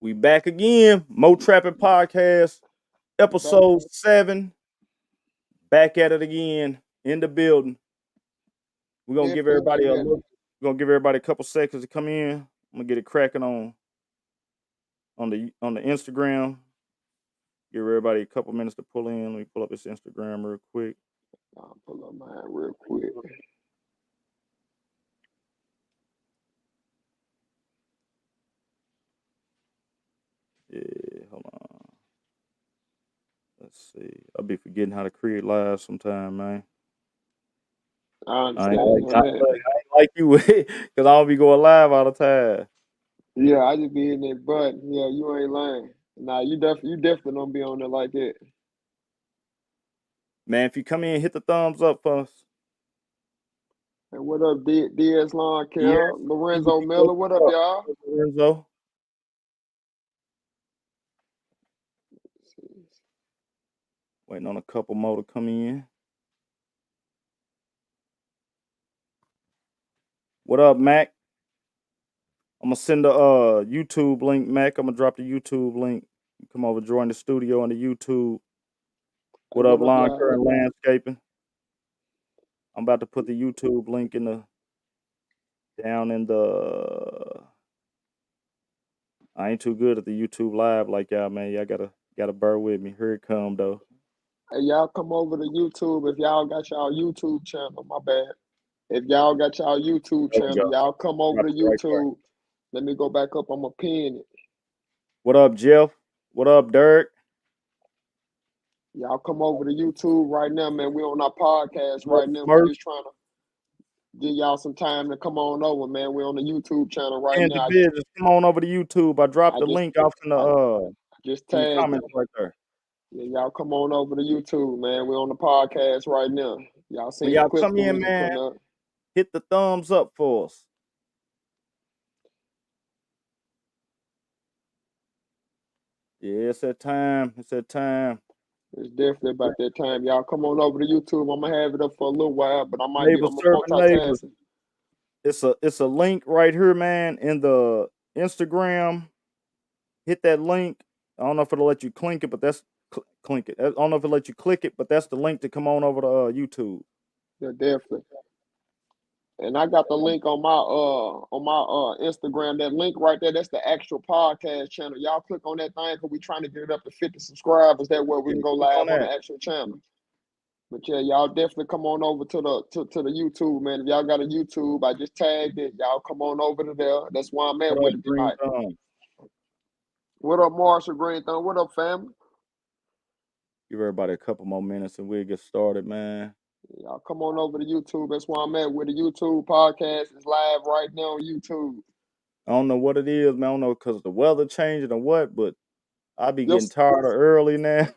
We back again. Mow Trappin Podcast, episode 7. Back at it again in the building. We're gonna give everybody a couple seconds to come in. I'm gonna get it cracking on the Instagram. Give everybody a couple minutes to pull in. Let me pull up this Instagram real quick. I'll pull up mine real quick. Yeah, hold on. Let's see. I'll be forgetting how to create live sometime, man. I I understand. ain't like you because I don't be going live all the time. Yeah, I just be in there, but yeah, you ain't lying. Nah, you definitely don't be on there like that. Man, if you come in, hit the thumbs up for us. And what up, DS Lawn Care, Lorenzo Miller? What up, y'all? Lorenzo. Waiting on a couple more to come in. What up, Mac? I'm gonna send the YouTube link, Mac. I'm gonna drop the YouTube link. Come over, join the studio on the YouTube. What up, Lawn Care and Landscaping? I'm about to put the YouTube link down in the. I ain't too good at the YouTube live like y'all, man. Y'all gotta bear with me. Here it come though. Hey, y'all come over to YouTube if y'all got y'all YouTube channel. My bad. If y'all got y'all YouTube channel, y'all come over to YouTube. Let me go back up. I'm gonna pin it. What up, Jeff? What up, Dirk? Y'all come over to YouTube right now, man. We on our podcast right now. We're just trying to give y'all some time to come on over, man. We're on the YouTube channel right now. Just come on over to YouTube. I dropped the link off in the comments right there. Yeah, y'all come on over to YouTube, man. We're on the podcast right now. Y'all see y'all come in, man. Hit the thumbs up for us. Yeah, it's that time. It's that time. It's definitely about that time. Y'all come on over to YouTube. I'm gonna have it up for a little while, but I might get multitasking. It's a link right here, man, in the Instagram. Hit that link. I don't know if it'll let you click it, but that's click it. I don't know if it'll let you click it, but that's the link to come on over to YouTube. Yeah, definitely. And I got the link on my Instagram. That link right there, that's the actual podcast channel. Y'all click on that thing because we're trying to get it up to 50 subscribers. That way we can go live on the actual channel. But yeah, y'all definitely come on over to the YouTube, man. If y'all got a YouTube, I just tagged it. Y'all come on over to there. That's why I'm at with it tonight. What up, Marshall Green Thumb? What up, family? Give everybody a couple more minutes and we'll get started, man. Y'all come on over to YouTube. That's why I'm at with the YouTube podcast. It's live right now on YouTube. I don't know what it is, man. I don't know because the weather changing or what, but I be getting tired of early now.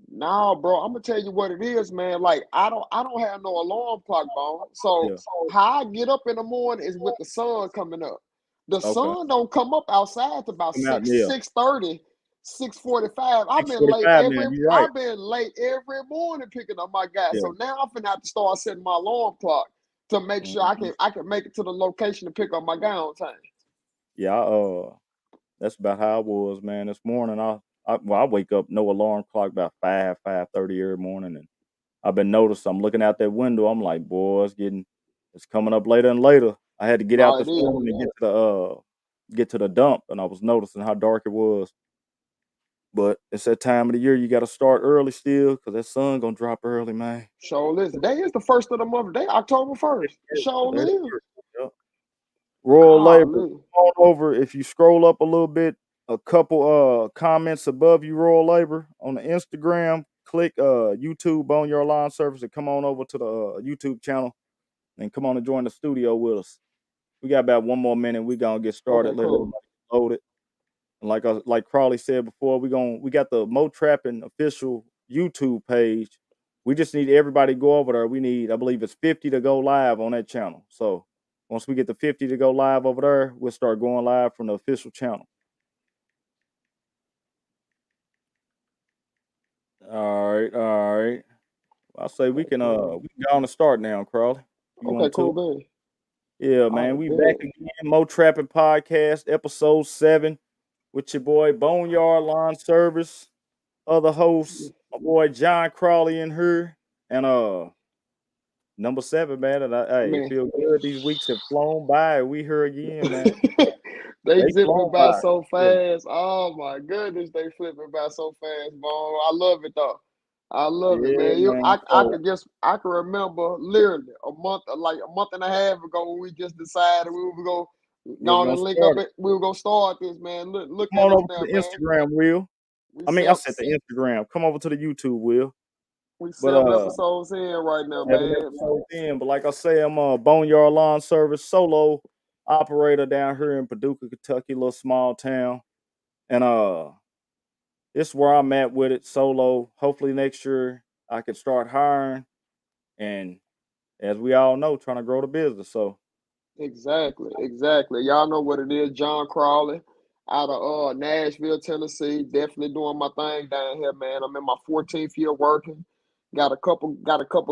Nah, bro, I'm gonna tell you what it is, man. Like I don't have no alarm clock, Bone. So how I get up in the morning is with the sun coming up. The sun don't come up outside to about 6:30, 6:45. I've been late every morning picking up my guy. So now I'm finna have to start setting my alarm clock to make sure I can make it to the location to pick up my guy on time. Yeah, that's about how I was, man. This morning I wake up no alarm clock about 5:30 every morning, and I've been noticing. I'm looking out that window. I'm like, boy, it's coming up later and later. I had to get out this morning and get to the dump, and I was noticing how dark it was. But it's that time of the year you got to start early still, because that sun gonna drop early, man. Today is the first of the month. Today, October 1st. Yep. Royal Labor. Come on over. If you scroll up a little bit, a couple comments above you, Royal Labor, on the Instagram, click YouTube on your lawn service and come on over to the YouTube channel and come on and join the studio with us. We got about one more minute. We gonna get started. Let everybody load it. And like Crawley said before, we got the Mow Trappin official YouTube page. We just need everybody to go over there. We need, I believe it's 50 to go live on that channel. So once we get the 50 to go live over there, we'll start going live from the official channel. All right. I'll say we can go on and start now, Crawley. Okay, cool, man. Yeah, I man. We back bet. again. Mow Trappin Podcast, episode 7, with your boy Boneyard Lawn Service. Other hosts, my boy John Crawley in here. And number 7, man. And hey, it Man. feel good. These weeks have flown by. We here again, man. They They zipping flown by by. so Yeah, fast. Oh my goodness, they flipping by so fast, bro. I love it though. I love it, yeah, man. man. So I can remember literally a month and a half ago when we just decided we were gonna we was go gonna and link up start it. it. We were gonna start this, man. Look Come at on us over to now, the man. Instagram, Will. We I mean, I sell said the Instagram. Come over to the YouTube, Will. we But 7 episodes in right now, 7 episodes in. But like I say, I'm a Boneyard Lawn Service solo operator down here in Paducah, Kentucky, little small town. And it's where I'm at with it solo. Hopefully next year I can start hiring. And as we all know, trying to grow the business. So Exactly, exactly. Y'all know what it is. John Crawley out of Nashville, Tennessee. Definitely doing my thing down here, man. I'm in my 14th year working. Got a couple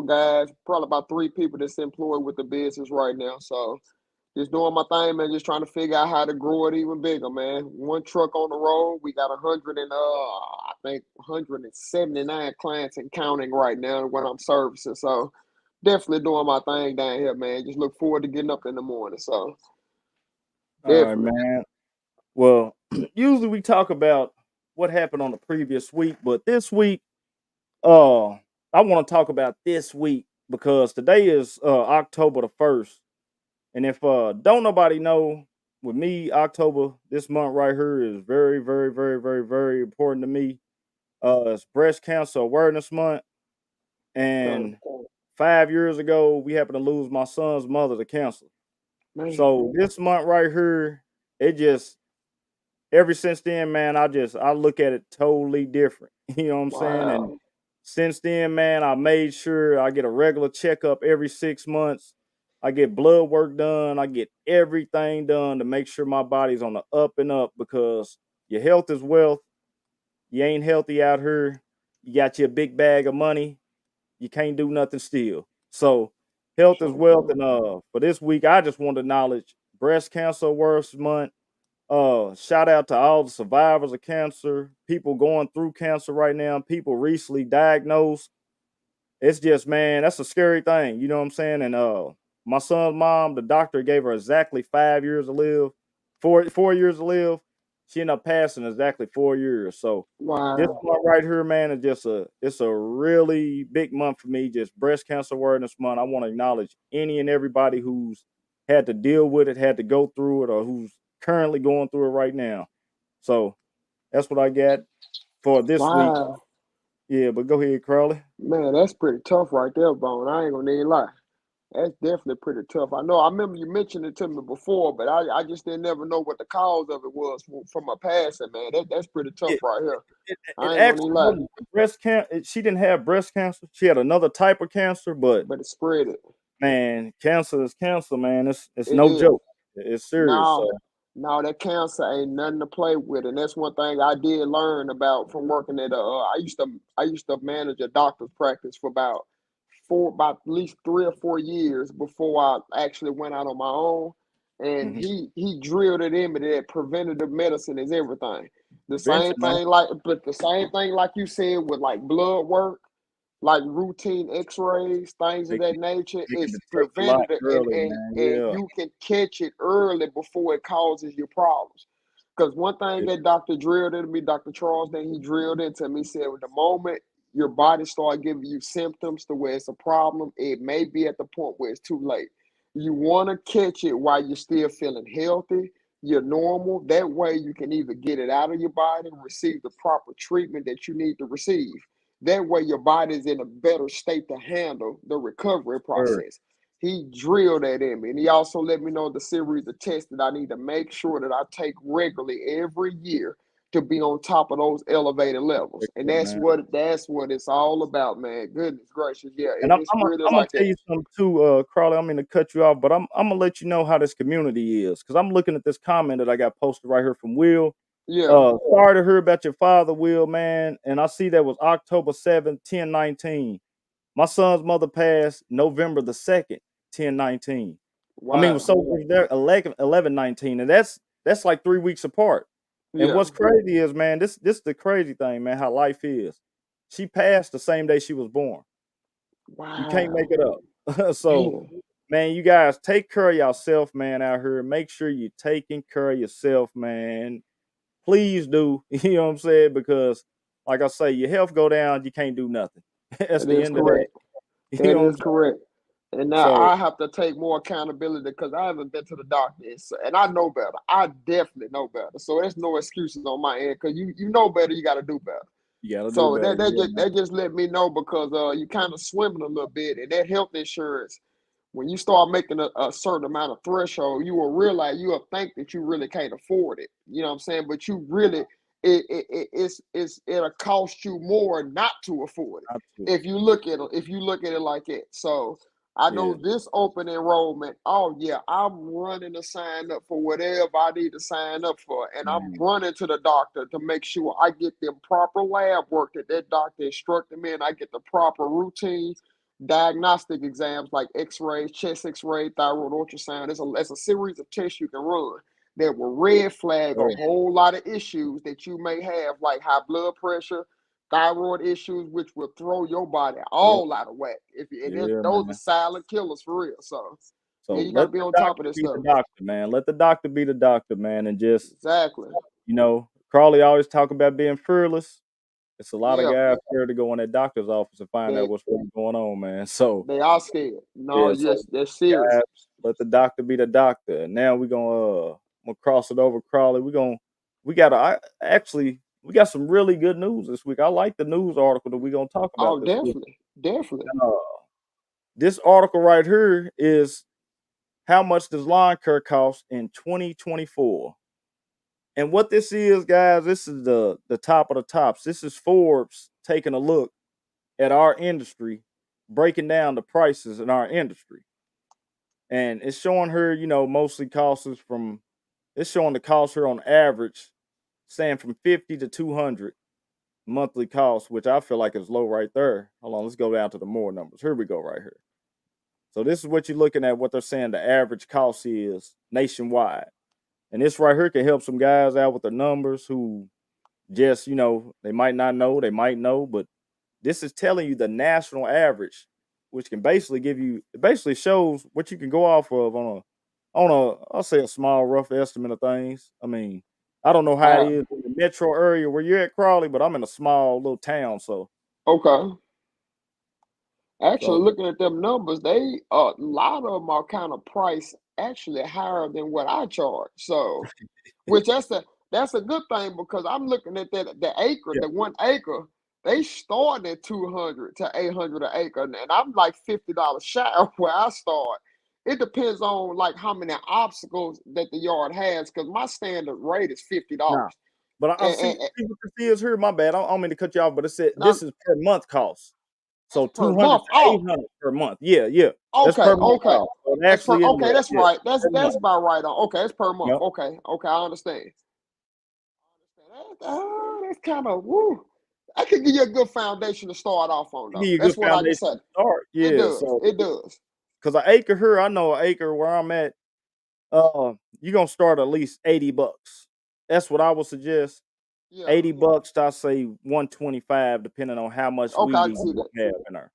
guys, probably about 3 people that's employed with the business right now. So just doing my thing, man. Just trying to figure out how to grow it even bigger, man. One truck on the road. We got 179 clients and counting right now when I'm servicing. So definitely doing my thing down here, man. Just look forward to getting up in the morning. So all right, definitely. man. Well, usually we talk about what happened on the previous week, but this week, uh, I want to talk about this week because today is October the 1st. And if don't nobody know, with me, October this month right here is very, very, very, very, very important to me. It's Breast Cancer Awareness Month, Okay. and 5 years ago we happened to lose my son's mother to cancer. Man. So this month right here, it just ever since then, man, I look at it totally different. You know what I'm saying? And Wow. since then, man, I made sure I get a regular checkup every 6 months. I get blood work done. I get everything done to make sure my body's on the up and up because your health is wealth. You ain't healthy out here. You got your big bag of money. You can't do nothing still. So health is Sure wealth. can. And for this week, I just want to acknowledge Breast Cancer Awareness Month. Shout out to all the survivors of cancer, people going through cancer right now, people recently diagnosed. It's just, man, that's a scary thing. You know what I'm saying? And my son's mom, the doctor gave her exactly 5 years to live, 4 years to live. She ended up passing exactly 4 years. So this Wow. month right here, man, is just it's a really big month for me. Just Breast Cancer Awareness Month. I want to acknowledge any and everybody who's had to deal with it, had to go through it, or who's currently going through it right now. So that's what I got for this week. Wow. Yeah, but go ahead, Crowley. Man, that's pretty tough right there, Bone. I ain't gonna even lie. That's definitely pretty tough. I know. I remember you mentioned it to me before, but I just didn't never know what the cause of it was from my passing, man. That's pretty tough It, right here. it I ain't gonna actually even lie, wasn't breast cancer. She didn't have breast cancer. She had another type of cancer, but but it spread it. man, cancer is cancer, man. It's It no is. joke. It's serious. Now, So now that cancer ain't nothing to play with, and that's one thing I did learn about from working at I used to manage a doctor's practice for about at least 3 or 4 years before I actually went out on my own. And mhm. he drilled it in me that preventative medicine is everything. Prevention, man. The same thing like you said with like blood work, like routine x-rays, things of They that can, nature, they can is detect a lot preventative, and, early, and man. and Yeah. you can catch it early before it causes you problems. Because one thing Yeah. that Dr. drilled into me, Dr. Charles, that he drilled into me, said the moment your body start giving you symptoms to where it's a problem, it may be at the point where it's too late. You want to catch it while you're still feeling healthy, you're normal. That way you can either get it out of your body and receive the proper treatment that you need to receive. That way your body is in a better state to handle the recovery Sure. process. He drilled that in me. And he also let me know the series of tests that I need to make sure that I take regularly every year to be on top of those elevated levels. And Yeah, man. that's what it's all about, man. Goodness gracious. Yeah, And it's really I'm gonna like tell that. you something too, Carly. I'm gonna cut you off, but I'm gonna let you know how this community is because I'm looking at this comment that I got posted right here from Will. Yeah. Sorry to hear about your father, Will, man. And I see that was October 7th, 10/19. My son's mother passed November the 2nd, 10/19. I mean, Wow. so if they're 11, 19, and that's like 3 weeks apart. And Yeah. what's crazy is, man, this the crazy thing, man, how life is. She passed the same day she was born. You can't make Wow. it up. So, Man. man, you guys take care of yourself, man, out here. Make sure you're taking care of yourself, man. Please do. You know what I'm saying? Because, like I say, your health go down, you can't do nothing. That's That the is end of that. correct. You That know what I'm is saying? correct. And now So, I have to take more accountability because I haven't been to the doctor, and I know better. I definitely know better. So there's no excuses on my end because you know better. You got to do better. you gotta do So better. Yeah, that just let me know because you kind of swimming a little bit, and that health insurance. When you start making a certain amount of threshold, you will realize you will think that you really can't afford it. You know what I'm saying? But you really it'll cost you more not to afford it absolutely. if you look at it like that. So I Yeah. know this open enrollment. Oh yeah, I'm running to sign up for whatever I need to sign up for, and I'm Man. running to the doctor to make sure I get them proper lab work that doctor instructed me, and I get the proper routine diagnostic exams like X-rays, chest X-ray, thyroid ultrasound. It's a series of tests you can run that will red flag a Oh, whole lot of issues that you may have, like high blood pressure, thyroid issues, which will throw your body yep. all out of whack. Yeah, Those are man. silent killers for real. So So yeah, you got to let be the on top of doctor this be the stuff. doctor, man. Let the doctor be the doctor, man. And just, Exactly. Crawley always talk about being fearless. It's a lot of Yeah, guys scared to go in that doctor's office and find out they what's really going on, man. So they are scared. No, yeah, so yes, they're serious. guys, let the doctor be the doctor. And now we're gonna cross it over, Crawley. We got some really good news this week. I like the news article that we're gonna talk about Oh, this week. definitely, definitely. Uh, this article right here is how much does lawn care cost in 2024? And what this is, guys, this is the top of the tops. This is Forbes taking a look at our industry, breaking down the prices in our industry. And it's showing her, mostly costs from it's showing the cost here on average, saying from 50 to 200 monthly costs, which I feel like is low right there. Hold on, let's go down to the more numbers. Here we go, right here. So this is what you're looking at, what they're saying the average cost is nationwide. And this right here can help some guys out with the numbers who just, they might not know, they might know, but this is telling you the national average, which can basically it basically shows what you can go off of I'll say a small rough estimate of things. I mean, I don't know how it Uh, is in the metro area where you're at, Crawley, but I'm in a small little town, okay. Actually, so looking at them numbers, they a lot of them are kind of priced actually higher than what I charge. So, which that's a good thing because I'm looking at the acre, yeah, the 1 acre, they start at 200 to 800 an acre, and I'm like $50 shy of where I start. It depends on like how many obstacles that the yard has, because my standard rate is nah. $50. But I And, see, what this is here. My bad. I don't mean to cut you off, but it said now this is per month cost. that's So per 200 month. to Oh, 800 per month. Yeah, yeah. That's okay, per month okay. cost. So it That's per actually is okay, that. that's Yeah, right. per That's month. about right on. Okay, it's per month. Yep. Okay, okay, I understand. That's kind of woo. I could give you a good foundation to start off on Give though. you a good That's what I can foundation say. to start. It Yeah. does. So It does. because an acre here, I know an acre where I'm at, you're gonna start at least $80. That's what I would suggest. Yeah. $80 to I say 125, depending on how much Okay, I weed can see you that. have in there.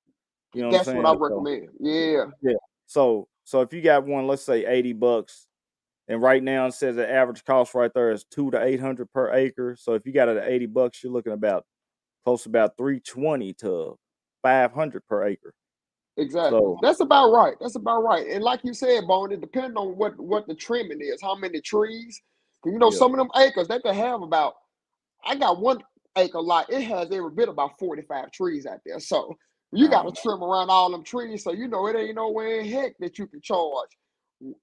You know what I'm That's what I saying? So recommend. Yeah. yeah. So if you got one, let's say $80, and right now it says the average cost right there is 2 to 800 per acre. So if you got it at $80, you're looking about close to about 320 to 500 per acre. Exactly. So That's about right. That's about right. And like you said, Bone, it depends on what the trimming is, how many trees. 'Cause, yeah, some of them acres they could have about. I got 1 acre lot. It has every bit about 45 trees out there. So you got nah, to man. trim around all them trees. So it ain't nowhere in heck that you can charge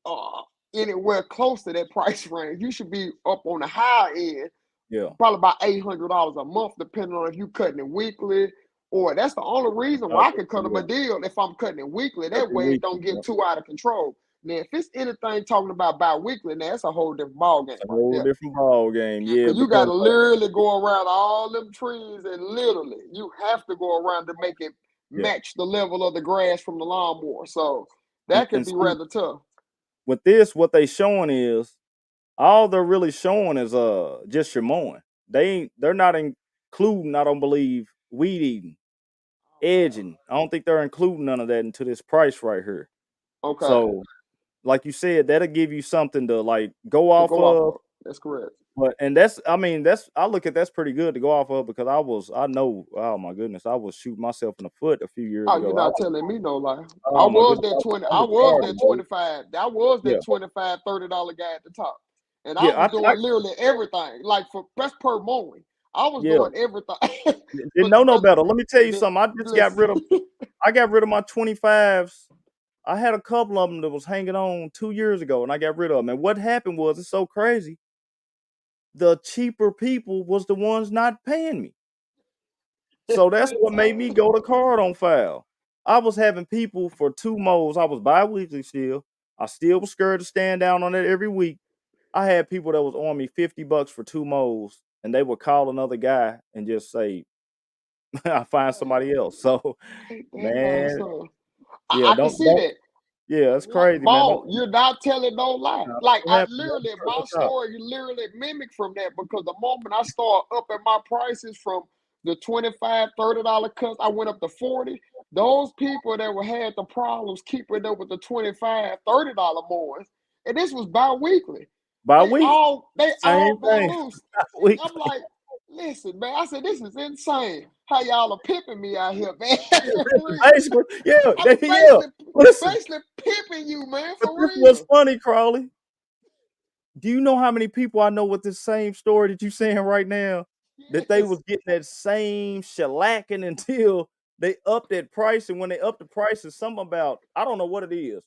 uh anywhere close to that price range. You should be up on the high end, Yeah, probably about $800 a month, depending on if you cutting it weekly. Or that's the only reason why I okay, can cut them a yeah, deal if I'm cutting it weekly. cut That the way it weekly. don't Yeah. get too out of control. Now, if it's anything talking about bi-weekly, now that's a whole different ball game It's a right whole there. different ball game. Yeah, Yeah, because you got because to literally go around all them trees, and literally you have to go around to make it yeah, match the level of the grass from the lawnmower. So that can and be see, rather tough. with this, what they showing is all they're really showing is just your mowing. They're not including, I don't believe, weed eating, edging. I don't think they're including none of that into this price right here. Okay. So, like you said, that'll give you something to like go To off go off of. of. That's correct. But and that's I mean, I look at that's pretty good to go off of because I know, oh my goodness, I was shooting myself in the foot a few years Oh, you're ago. not telling me no lie. I Oh my was goodness, that 20. I I was was that starting, bro. 25. I was Yeah. that $25, $30 guy at the top. And I Yeah, was doing literally everything. Like for that's per mowing. I was yeah. doing everything. Didn't know no better. Let me tell you The, something. listen. I got rid of my 25s. I had a couple of them that was hanging on 2 years ago, and I got rid of them. And what happened was, it's so crazy. The cheaper people was the ones not paying me. So that's what made me go to card on file. I was having people for two mows. I was bi-weekly still. I still was scared to stand down on it every week. I had people that was on me $50 for two mows, and they would call another guy and just say, I find somebody else. So, Ain't that about man, so? yeah, I can see don't that. yeah, it's crazy, man. Don't Ball, you're not telling no lie. nah, Like what I happened, man? literally, At my the top. story literally mimic from that because the moment I start upping my prices from the $25, $30 cuts, I went up to 40. Those people that were had the problems keeping up with the $25, $30 more, and this was bi-weekly. By week, They all same bought thing. loose. I'm Weekly. like, listen, man. I said, this is insane. How y'all are pimping me out here, man. For real. Basically, yeah, I'm yeah. Listen, basically pimping you, man, but for this was real. funny, Crawley. Do you know how many people I know with this same story that you saying right now? That they Yes. was getting that same shellacking until they upped that price. And when they upped the prices, something about, I don't know what it is.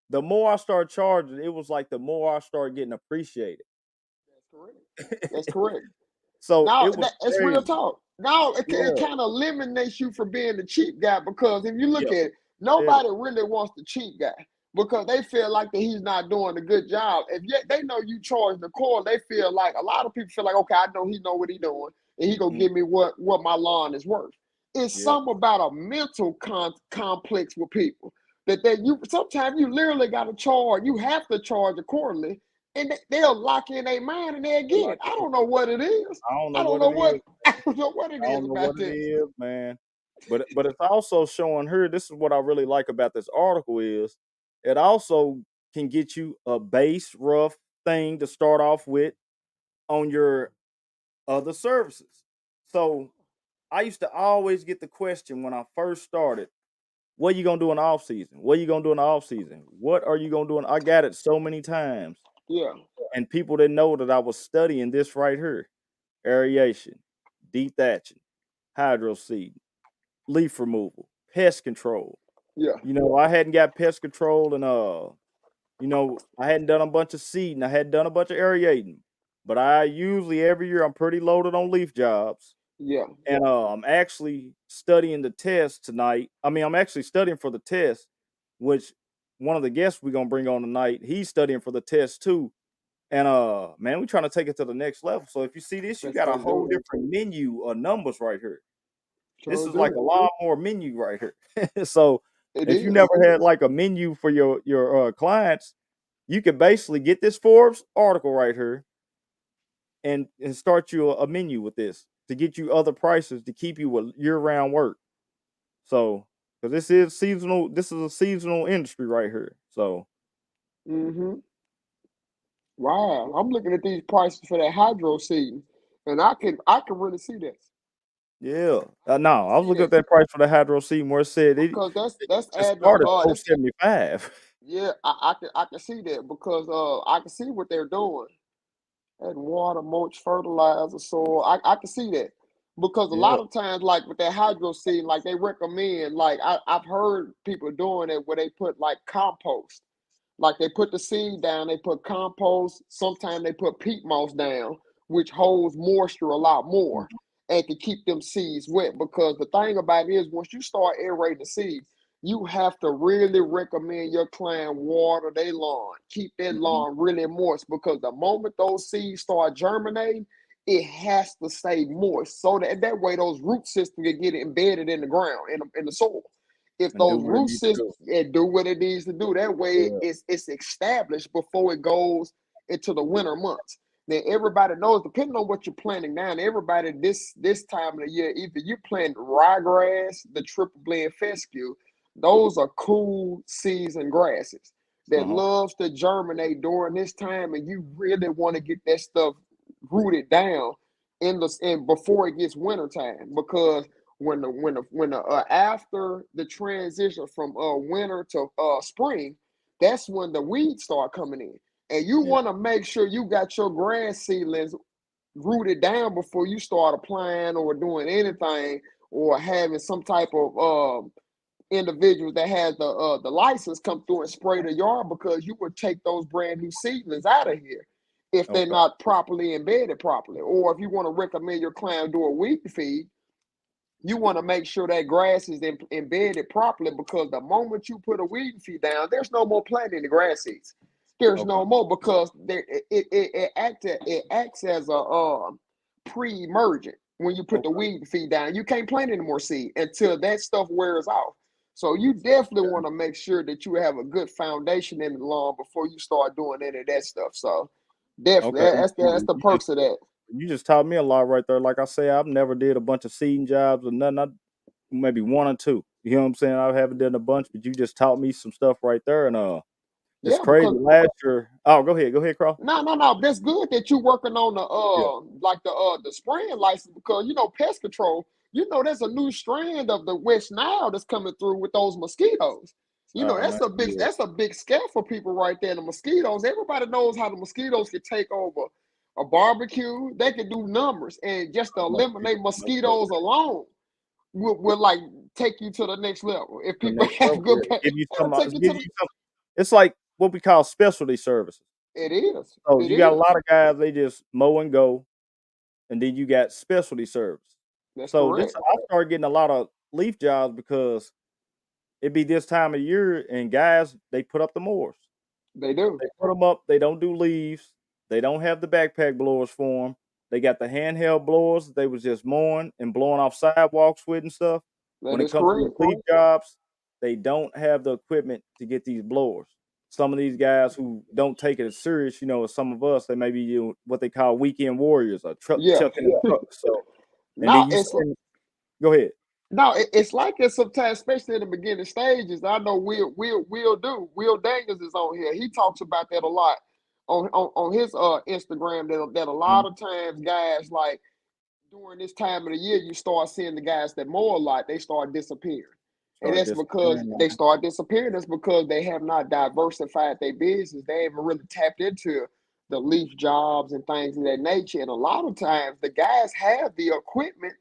The more I started charging, it was like the more I started getting appreciated. That's correct. That's correct. So Now it was it's real crazy. talk. Now it Yeah, kind of eliminates you from being the cheap guy because if you look yeah, at it, very. nobody really wants the cheap guy because they feel like that he's not doing a good job. If yet they know you charge the core, they feel like a lot of people feel like, okay, I know he know what he doing and he gonna Mhm. give me what my lawn is worth. It's Yeah, something about a mental complex with people that you sometimes you literally got to charge. You have to charge accordingly and they'll lock in their mind and they'll they're get it. like, I don't know what it is. I don't know I don't what know it what is. I don't know what it I is don't know about what it this. is, man. But it's also showing her. This is what I really like about this article is it also can get you a base rough thing to start off with on your other services. So I used to always get the question when I first started, what are you gonna do in the off season? What are you gonna do in the off season? What are you gonna do? I got it so many times. Yeah, And people didn't know that I was studying this right here. Aeration, dethatching, hydro seed, leaf removal, pest control. yeah, I hadn't got pest control and I hadn't done a bunch of seeding. I hadn't done a bunch of aerating. But I usually every year I'm pretty loaded on leaf jobs. yeah, And I'm actually studying the test tonight. I mean, I'm actually studying for the test, which one of the guests we're gonna bring on tonight, he's studying for the test too. And man, we're trying to take it to the next level. So if you see this, you let's got a go whole do it. different menu of numbers right here. This So is like do a lot more menu right here. So it if you is. never had like a menu for your clients, you could basically get this Forbes article right here and start you a menu with this to get you other prices to keep you a year round work. So because this is a seasonal industry right here. So Mm-hmm. Wow, I'm looking at these prices for that hydro seed, and I can really see this. yeah, I can no, really I was see looking at that that price for the hydro seed where it said because that's it adding up. started at That's 475. yeah, I can see that because I can see what they're doing. And water, mulch, fertilizer, soil. I can see that because a Yeah. lot of times, like with that hydro seed, like they recommend, like I've heard people doing it where they put like compost. Like they put the seed down, they put compost. Sometimes they put peat moss down, which holds moisture a lot more and can keep them seeds wet. Because the thing about it is, once you start aerating the seed, you have to really recommend your client water their lawn. Keep that Mhm. lawn really moist because the moment those seeds start germinating, it has to stay moist so that way those root systems can get embedded in the ground, in the soil. if And do those what it root needs to systems do. and do what it needs to do. That way Yeah. it's established before it goes into the winter months. Then everybody knows, depending on what you're planting down, everybody this time of the year, either you plant ryegrass, the triple blend fescue, those are cool season grasses that Uh-huh. loves to germinate during this time, and you really want to get that stuff rooted down in before it gets wintertime, because when after the transition from winter to spring, that's when the weeds start coming in, and you Yeah. want to make sure you got your grass seedlings rooted down before you start applying or doing anything, or having some type of individuals that has the license come through and spray the yard, because you would take those brand new seedlings out of here if they're Okay. not properly embedded properly. Or if you want to recommend your client do a weed feed, you want to make sure that grass is embedded properly, because the moment you put a weed feed down, there's no more planting the grass seeds. There's Okay. no more, because it acts as a pre-emergent. When you put the Okay. weed feed down, you can't plant any more seed until that stuff wears off. So you definitely want to make sure that you have a good foundation in the lawn before you start doing any of that stuff. So definitely, Okay. that's the perks of that. You just taught me a lot right there. Like I say, I've never did a bunch of seeding jobs or nothing. Maybe one or two. You know what I'm saying? I haven't done a bunch, but you just taught me some stuff right there. And it's Yeah, crazy. because Last year. Oh, go ahead. Go ahead, Cross. no. That's good that you're working on the Yeah. like the spraying license, because pest control. There's a new strand of the West Nile that's coming through with those mosquitoes. Oh man. Yeah. That's a big scare for people right there. The mosquitoes. Everybody knows how the mosquitoes can take over a barbecue. They can do numbers, and just to Most eliminate people, most definitely. mosquitoes alone will like take you to the next level. If The people next have level. good, Yeah. Give you it'll some. take you to Give you some. It's like what we call specialty services. it is. So It you got a is. lot of guys. They just mow and go, and then you got specialty service. That's So this correct. I started getting a lot of leaf jobs because it be this time of year, and guys they put up the mowers. They do. They put them up. They don't do leaves. They don't have the backpack blowers for them. They got the handheld blowers. They was just mowing and blowing off sidewalks with and stuff. That When it is comes to the correct. leaf jobs, they don't have the equipment to get these blowers. Some of these guys who don't take it as serious, as some of us, they may be what they call weekend warriors or truck Yeah. chucking in trucks. So, and then Now you it's send, go ahead. now it's like it sometimes, especially in the beginning stages. I know Will Daniels is on here. He talks about that a lot on his Instagram. That a lot Mhm. of times guys, like, during this time of the year, you start seeing the guys that mow a lot, they start disappearing. And Start that's because disappearing. they start disappearing. That's because they have not diversified their business. They haven't really tapped into the leaf jobs and things of that nature. And a lot of times the guys have the equipment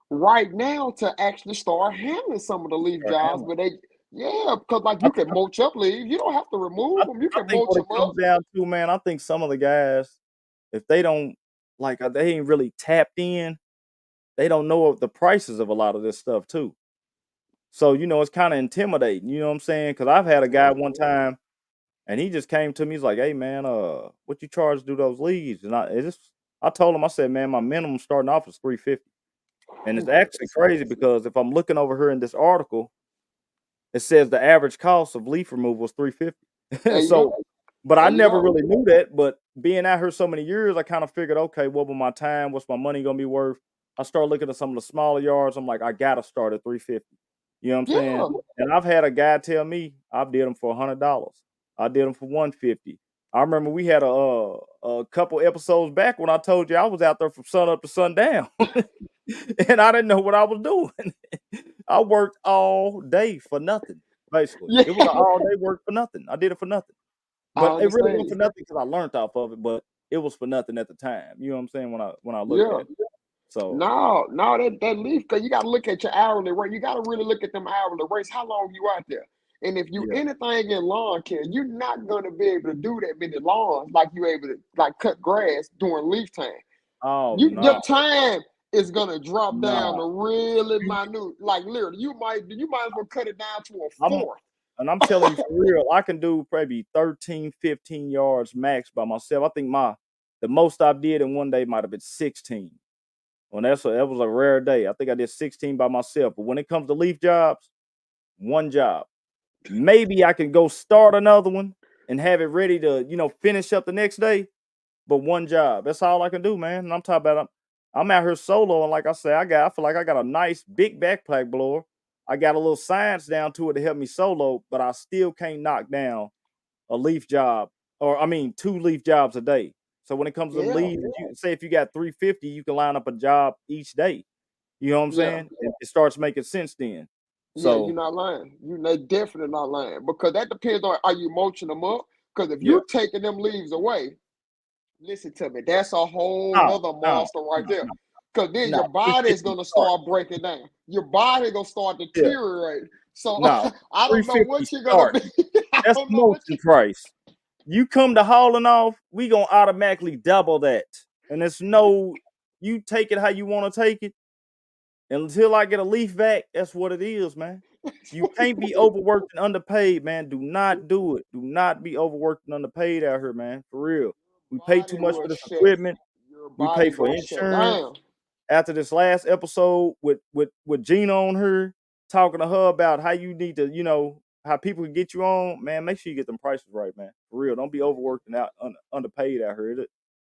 right now to actually start handling some of the leaf Start jobs, handling. but yeah, because like I, you can mulch up leaves. You don't have to remove them. You I can think mulch what it them up. comes down to, man, I think some of the guys, if they don't they ain't really tapped in, they don't know of the prices of a lot of this stuff too. So, it's kind of intimidating, you know what I'm saying? Because I've had a guy one time and he just came to me, he's like, hey man, what you charge to do those leads? And I told him, I said, man, my minimum starting off is 350. And it's actually crazy because if I'm looking over here in this article, it says the average cost of leaf removal is 350. There you go. So, but There I you never go. really knew that. But being out here so many years, I kind of figured, okay, what will my time, what's my money gonna be worth? I started looking at some of the smaller yards. I'm like, I gotta start at 350. You know what I'm saying? Yeah. And I've had a guy tell me I did them for $100. I did them for 150. I remember we had a couple episodes back when I told you I was out there from sun up to sundown, and I didn't know what I was doing. I worked all day for nothing. Basically, Yeah. it was an all day work for nothing. I did it for nothing, I but it really understand wasn't you. for nothing because I learned off of it. But it was for nothing at the time. You know what I'm saying? When I look at Yeah. it, so No, that leaf, because you got to look at your hourly rate. You got to really look at them hourly rates. How long you out there? And if you yeah. anything in lawn care, you're not going to be able to do that many lawns like you able to like cut grass during leaf time. Oh Your no, time is going to drop down no. to really minute. Like literally, you might as well cut it down to a I'm fourth. and I'm telling you for real, I can do probably 13, 15 yards max by myself. I think the most I did in one day might have been 16. Well, that was a rare day. I think I did 16 by myself. But when it comes to leaf jobs, One job. Maybe I can go start another one and have it ready to, finish up the next day. But one job. That's all I can do, man. And I'm talking about I'm out here solo, and like I say, I feel like I got a nice big backpack blower. I got a little science down to it to help me solo, but I still can't knock down a leaf job, or I mean 2 leaf jobs a day. So when it comes to Yeah, leaves, say if you got 350, you can line up a job each day. You know what I'm yeah. saying? It starts making sense then. Yeah, you're So not lying. You're definitely not lying because that depends on are you mulching them up? Because if yeah. you taking them leaves away, listen to me, that's a whole No, nother no, monster right no, there. no, Because then no. your body is 350 gonna start. start breaking down. Your body gonna start Yeah. deteriorating. So No. I don't know 350 what you're gonna start. be. I That's don't the know what mulching you. price. You come to hauling off, we gonna automatically double that. And it's no, you take it how you want to take it. Until I get a leaf back, that's what it is, man. You can't be overworked and underpaid, man. Do not do it. Do not be overworked and underpaid out here, man. For real. We pay too Body much will for this shut. equipment. Your We pay body for gonna shut insurance. down. After this last episode with Gina on her, talking to her about how you need to, how people can get you on, man, make sure you get them prices right, man. For real. Don't be overworked and underpaid out here.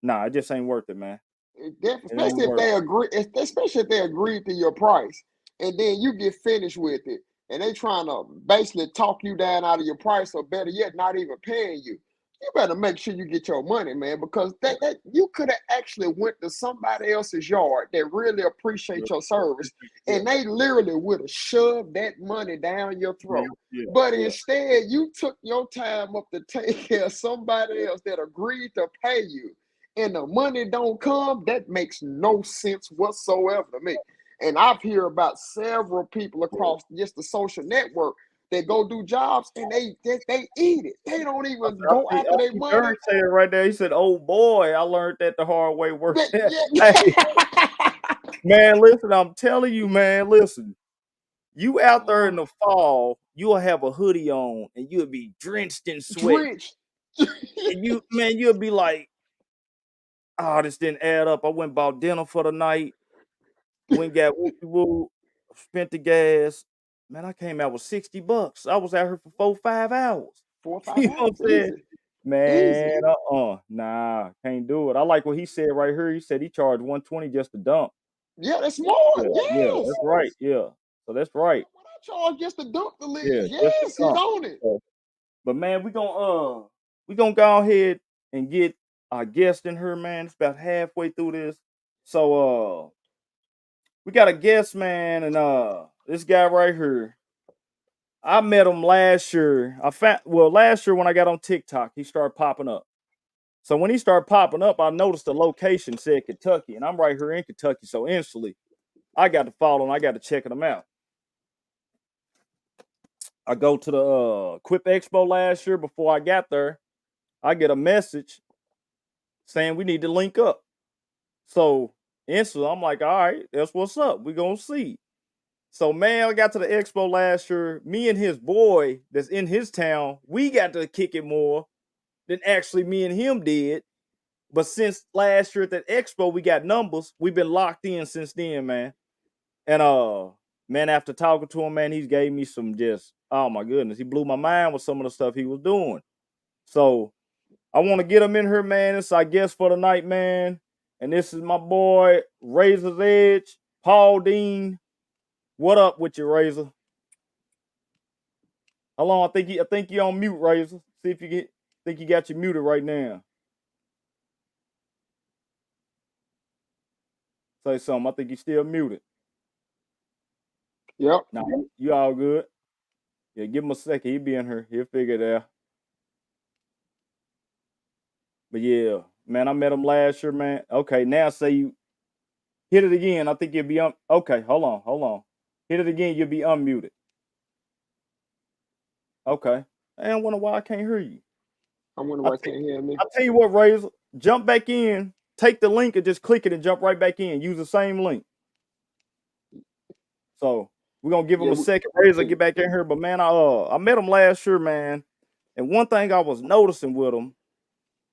Nah, it just ain't worth it, man. It ain't Especially if worth they it. agree, especially if they agree to your price, and then you get finished with it, and they trying to basically talk you down out of your price, or better yet, not even paying you. You better make sure you get your money, man, because Yeah. that you could have actually went to somebody else's yard that really Yeah. appreciate your service, Yeah. and they literally would have shoved that money down your Yeah. throat. Yeah. But Yeah. instead, you took your time up to take care of somebody else that agreed to pay you and the money don't come, that makes no sense whatsoever to me. And I've heard about several people Yeah. across just the social network that go do jobs and they eat it. They don't even I go see. after their money. Derek said it right there. He said, "Oh boy, I learned that the hard way." Work. Yeah. Hey, man, listen. I'm telling you, man. Listen. You out there in the fall, you'll have a hoodie on and you'll be drenched in sweat. Drenched. And you'll be like, "Oh, this didn't add up. I went and bought dinner for the night. Went got whoopie woo, spent the gas. Man, I came out with $60. I was out here for 4, 5 hours. 4 or 5 You know what I'm hours, saying? easy, Man, easy. nah, can't do it. I like what he said right here. He said he charged 120 just to dump. Yeah, that's smart. Yeah, yeah, Yes. that's right. Yeah, so that's right. What I charge just to dump the Yeah, leaves. just to Yes, he's dump. on it. So, but man, we gonna go ahead and get our guest in here, man. It's about halfway through this. So we got a guest, man, and this guy right here. I met him last year. Last year when I got on TikTok, he started popping up. So when he started popping up, I noticed the location said Kentucky, and I'm right here in Kentucky. So instantly, I got to follow him. I got to check him out. I go to the Quip Expo last year. Before I got there, I get a message saying we need to link up. So instantly, I'm like, all right, that's what's up. We gonna see. So man, I got to the expo last year. Me and his boy that's in his town, we got to kick it more than actually me and him did. But since last year at that expo, we got numbers. We've been locked in since then, man. And man, after talking to him, man, he's gave me some just oh my goodness, he blew my mind with some of the stuff he was doing. So I want to get him in here, man. It's our guest for the night, man. And this is my boy Razor's Edge, Paul Dean. What up with you, Razor? Hold on, I think you on mute, Razor. See if you think you got you muted right now. Say something. I think you still muted. Yep. Nah, you all good. Yeah, give him a second. He'll be in here. He'll figure it out. But yeah, man, I met him last year, man. Okay, now say you hit it again. I think you'll be okay, hold on. Hit it again, you'll be unmuted. Okay. I wonder why I can't hear you. I wonder I why tell, can't hear me. I tell you what, Razor, jump back in, take the link and just click it and jump right back in. Use the same link. So we're gonna give him Yeah, a second. Razor get back in here. But man, I met him last year, man. And one thing I was noticing with him,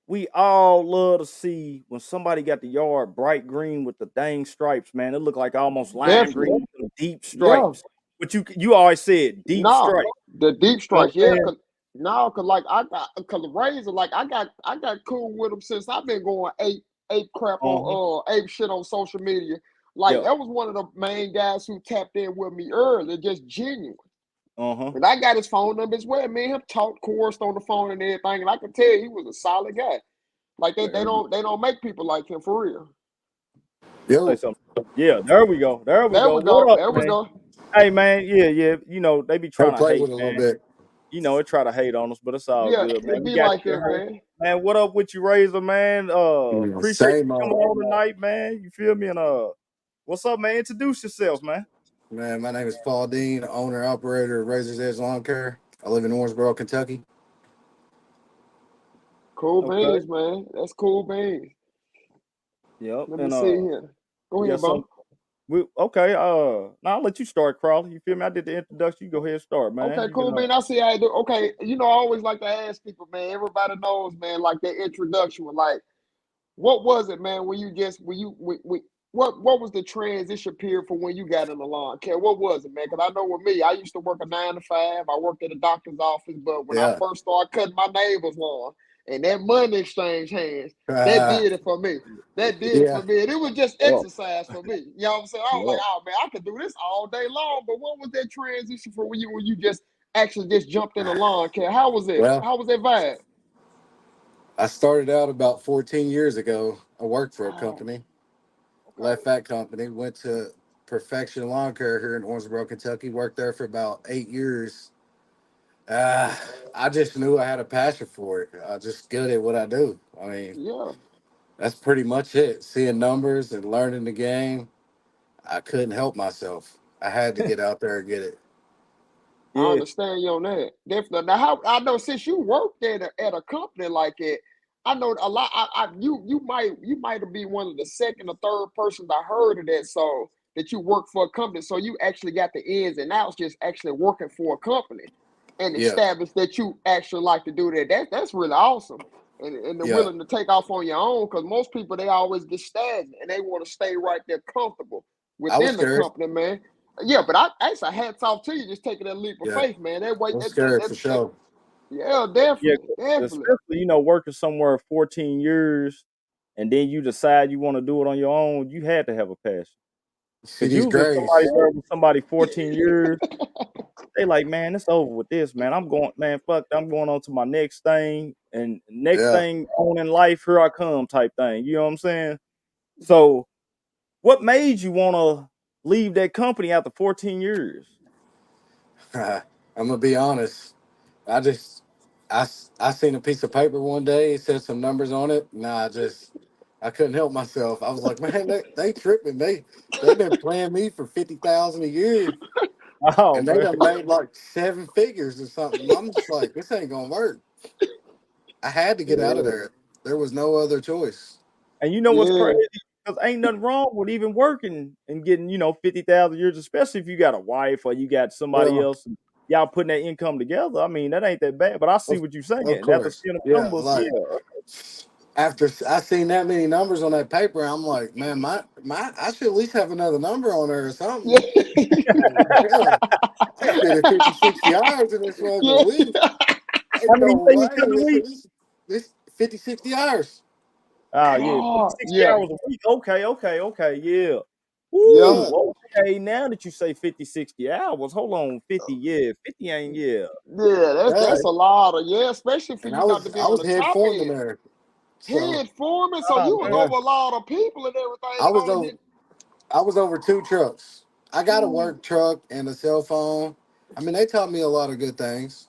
we all love to see when somebody got the yard bright green with the dang stripes, man. It looked like almost lime definitely. green with deep Yeah, stripes. But you always said deep No, strike. the deep You know strikes, what I'm yeah. saying? Cause no, cause like cause the razor, like I got cool with them since I've been going ape crap Uh-huh. on ape shit on social media. Like Yeah. that was one of the main guys who tapped in with me early, just genuine. Uh-huh. And I got his phone number as well. Me and him talked, coursed on the phone and everything, and I could tell he was a solid guy. Like they There you don't make people like him for real. say Yo, something. Yeah, there we go. There we There go. we What go. up, There we man? go. Hey man, yeah, yeah. You know, they be go trying to play hate, with it a little man. bit. You know, it try to hate on us, but it's all Yeah, good, man. it We be got like you that, here. man. Man, what up with you, Razor, man? Appreciate you Same coming old. on tonight, man. You feel me? And what's up, man? Introduce yourself, man. Man, my name is Paul Dean, owner operator of Razor's Edge Lawn Care. I live in Owensboro, Kentucky. Cool Okay. beans, man. That's cool beans. Yep. Let me And see here. Go you got ahead, some. bro. Okay. Now I'll let you start, Crawley. You feel me? I did the introduction. You go ahead and start, man. Okay, You cool, been man. I see how you do. Okay, I always like to ask people, man. Everybody knows, man, like their introduction was like, what was it, man, when you just what was the transition period for when you got in the lawn care? What was it, man? Because I know with me, I used to work a 9 to 5. I worked at a doctor's office, but when I Yeah. first started cutting my neighbor's lawn and that money exchange hands, that Uh, did it for me. That did it yeah. for me. And it was just yep. exercise for me. You know what I'm saying? I was like, Yep. oh man, I could do this all day long. But what was that transition for when you just actually just jumped in the lawn care? How was it? Well, How was that vibe? I started out about 14 years ago. I worked for a Oh, company, Okay. left that company, went to Perfection Lawn Care here in Owensboro, Kentucky. Worked there for about 8 years. Uh, I just knew I had a passion for it. I just good at what I do. I mean, yeah. that's pretty much it. Seeing numbers and learning the game. I couldn't help myself. I had to get out there and get it. I Yeah. understand you on that. Definitely. Now, how I know since you worked at a company like it, I know a lot. You might be one of the second or third persons I heard of that. So that you work for a company, so you actually got the ins and outs, just actually working for a company, and Yeah, established that you actually like to do that. That's really awesome, and they're yeah. willing to take off on your own because most people they always get stagnant and they want to stay right there comfortable I was within the scared. company, man. Yeah, but I say hats off to you just taking that leap of Yeah, faith, man. That way, I was scared for sure. yeah, Yeah. definitely, definitely. Especially, working somewhere 14 years and then you decide you want to do it on your own, you had to have a passion. See Because these usually somebody grays. there with somebody 14 years, they like, man, it's over with this, man. I'm going, man, fuck, I'm going on to my next thing. And next Yeah. thing on in life, here I come type thing. You know what I'm saying? So what made you want to leave that company after 14 years? I'm gonna be honest. I just I seen a piece of paper one day. It said some numbers on it. Nah, I couldn't help myself. I was like, man, they tripping. They been playing me for 50,000 a year, Oh, and they man. done made like 7 figures or something. I'm just like, this ain't gonna work. I had to get out of Yeah. there. There was no other choice. And you know what's crazy? Yeah, Because ain't nothing wrong with even working and getting, 50,000 years, especially if you got a wife or you got somebody Well, else and y'all putting that income together. I mean, that ain't that bad. But I see of, what you're of saying. After course, seeing the yeah. numbers, Like yeah. after I seen that many numbers on that paper, I'm like, man, my I should at least have another number on there or something. Yeah, I did it 50, 60 hours in this yeah, fucking week. How Ain't many no days way. in the week? This 50, 60 hours. Oh, yeah. 50, oh, 60 yeah, hours a week. Okay, okay, okay. Yeah. yeah, Yeah, Ooh, okay. Now that you say 50, 60 hours, hold on. 50, yeah. 50 ain't, yeah. yeah. That's yeah. that's a lot of yeah, especially for And you not to be I on was the head top foreman end. there. So Head foreman, so Oh, you was man. yeah, over a lot of people and everything, I and was only over get. I was over 2 trucks. I got a Ooh, work truck and a cell phone. I mean, they taught me a lot of good things,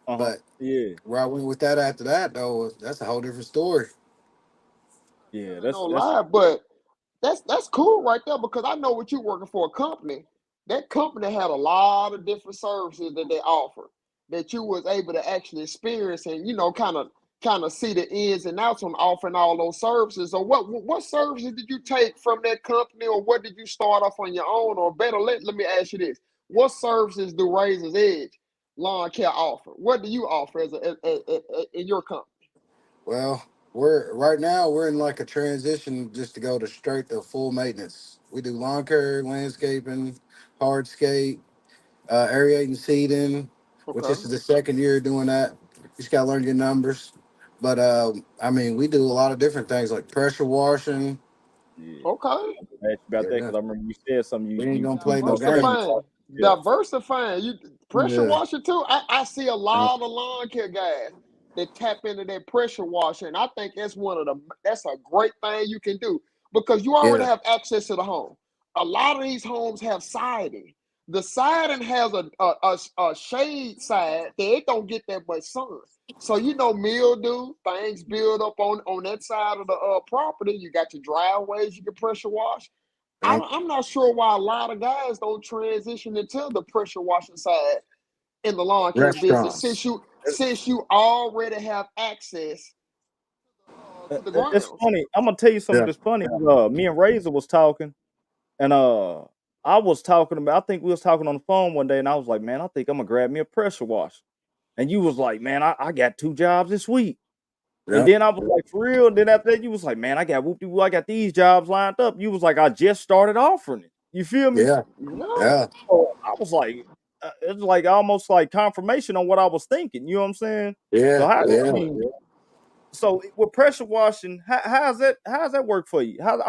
Uh-huh. but Yeah. where I went with that after that, though, that's a whole different story. Yeah. ain't no That's, lie, but that's cool right there because I know what you're working for a company. That company had a lot of different services that they offer that you was able to actually experience and kind of see the ins and outs on offering all those services. Or what services did you take from that company, or what did you start off on your own? Or better, let me ask you this: what services do Razor's Edge Lawn Care offer? What do you offer in your company? Well, we're right now we're in like a transition just to go to straight to full maintenance. We do lawn care, landscaping, hardscape. aerating seeding, which this Okay. is the second year doing that. You just gotta learn your numbers. But I mean, we do a lot of different things like pressure washing. Yeah. Okay. I asked you about that Yeah, because I remember you said something. we ain't gonna play no You pressure games. Diversifying. wash. Yeah. Diversifying. You pressure Yeah, washer too. I see a lot of lawn care guys that tap into that pressure washer, and I think that's a great thing you can do because you already yeah, have access to the home. A lot of these homes have siding. The siding has a shade side that it don't get that much sun. So mildew things build up on that side of the property. You got your driveways you can pressure wash. yeah. I'm not sure why a lot of guys don't transition into the pressure washing side in the lawn care business since Restaurants. you already have access to the It's grounds. funny. I'm gonna tell you something Yeah, that's funny. Me and Razor was talking, and I was talking about. I think we was talking on the phone one day, and I was like, "Man, I think I'm gonna grab me a pressure wash." And you was like, "Man, I got 2 jobs this week." And yeah, then I was like, "For real?" And then after that, you was like, "Man, I got I got these jobs lined up." You was like, "I just started offering it." You feel me? yeah, Yeah, yeah, So I was like, it's like almost like confirmation on what I was thinking. You know what I'm saying? So how? I yeah. definitely. mean, so with pressure washing, how's that work for you? How's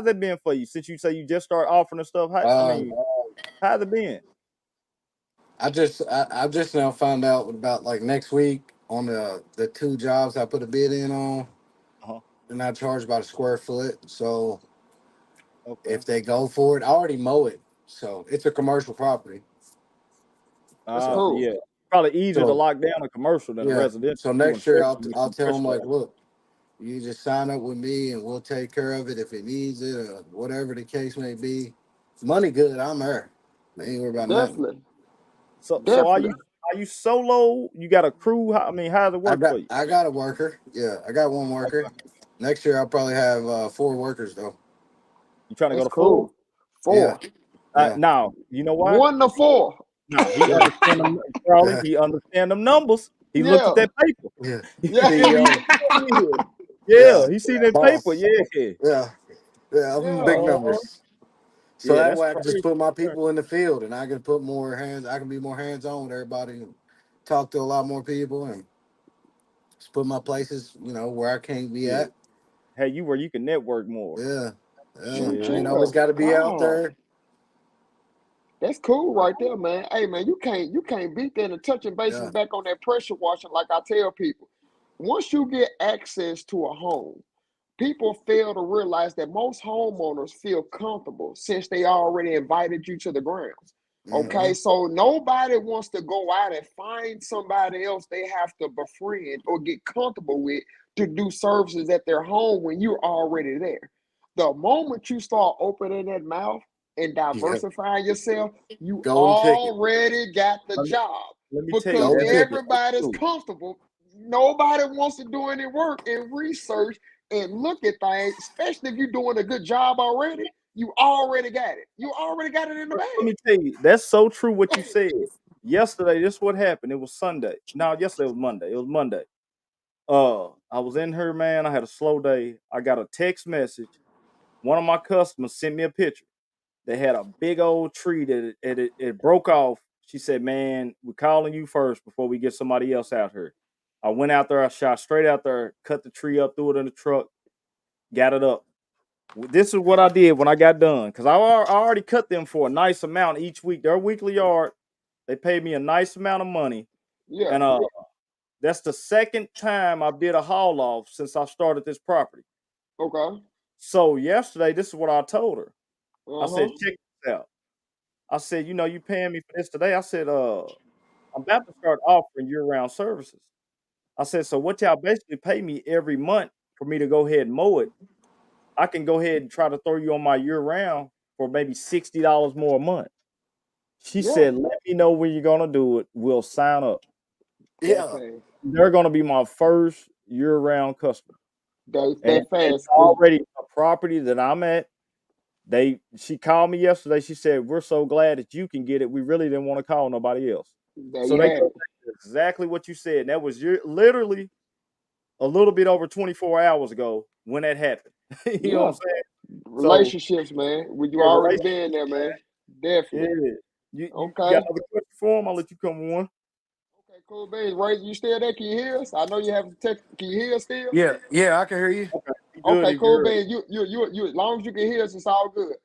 that been for you since you say you just started offering the stuff? Um, How's it been? I just now found out about like next week on the two jobs I put a bid in on, Uh-huh. and I charge about a square foot. So Okay. if they go for it, I already mow it. So it's a commercial property. That's So cool. Yeah. Probably easier to so lock down a commercial than a yeah. residential So too, next year especially with I'll some tell pressure them like, wash. look, you just sign up with me and we'll take care of it if it needs it or whatever the case may be. Money good, I'm there. I ain't worried about nothing. Definitely, So definitely. are you solo? You got a crew? How's it work for you? I got a worker. Yeah, I got one worker. Next year I'll probably have 4 workers though. You trying to go That's to 4? cool. Yeah, 4, yeah, Now, you know why? 1 to 4. Nah, he yeah, understand them, Charlie. yeah, He understand them numbers. He looked at Yeah, that paper. yeah. You yeah, feel me? CEO. Yeah, Yeah, he seen that paper. boss. Yeah. Yeah, yeah. I'm big yeah. Uh, numbers. So yeah, that that's way I can just crazy. put my people in the field and I can put more hands. I can be more hands on with everybody and talk to a lot more people and just put my places, where I can't be Yeah. at. Hey, you where you can network more. Yeah, yeah. Shoot, I Yeah. ain't always chill. got to be out God, there. that's cool right there, man. Hey, man, you can't beat that. And touching bases Yeah, back on that pressure washing, like I tell people, once you get access to a home, people fail to realize that most homeowners feel comfortable since they already invited you to the grounds. hmm Okay, so nobody wants to go out and find somebody else they have to befriend or get comfortable with to do services at their home when you're already there. The moment you start opening that mouth and yeah. diversifying yourself, you Golden ticket. already got the Let me, job let me tell you, because Golden ticket. that's everybody's true. comfortable. Nobody wants to do any work and research and look at things, especially if you're doing a good job already. You already got it. You already got it in the Let bag. me tell you, that's so true what you said. Yesterday, this is what happened. It was Sunday. No, yesterday was Monday. It was Monday. I was in here, man. I had a slow day. I got a text message. One of my customers sent me a picture. They had a big old tree that it broke off. She said, "Man, we're calling you first before we get somebody else out here." I went out there. I shot straight out there, cut the tree up, threw it in the truck, got it up. This is what I did when I got done because I already cut them for a nice amount each week. Their weekly yard, they paid me a nice amount of money, Yeah. and that's the second time I did a haul off since I started this property. Okay. So yesterday, this is what I told her. I Uh said, huh. check this out. I said, you paying me for this today? I said, I'm about to start offering year-round services. I said, so what y'all basically pay me every month for me to go ahead and mow it, I can go ahead and try to throw you on my year-round for maybe $60 more a month. She Yeah. said, let me know when you're gonna do it. We'll sign up. That Yeah, fast. They're gonna be my first year-round customer. And That it's fast. already a property that I'm at. She called me yesterday. She said, we're so glad that you can get it. We really didn't want to call nobody else. There So you they had come it. back to exactly what you said. And that was literally a little bit over 24 hours ago when that happened. You know what I'm Yeah. saying? So Relationships, man. When you yeah, already relationship. been there, man. Yeah. Definitely. You got Okay. other questions for him. I'll let you come with one. Okay, cool beans. Ray, you still there? Can you hear us? I know you have to text. Can you hear us still? Yeah, I can hear you. Okay, he good. Okay, He can cool hear us. beans. You. As long as you can hear us, it's all good.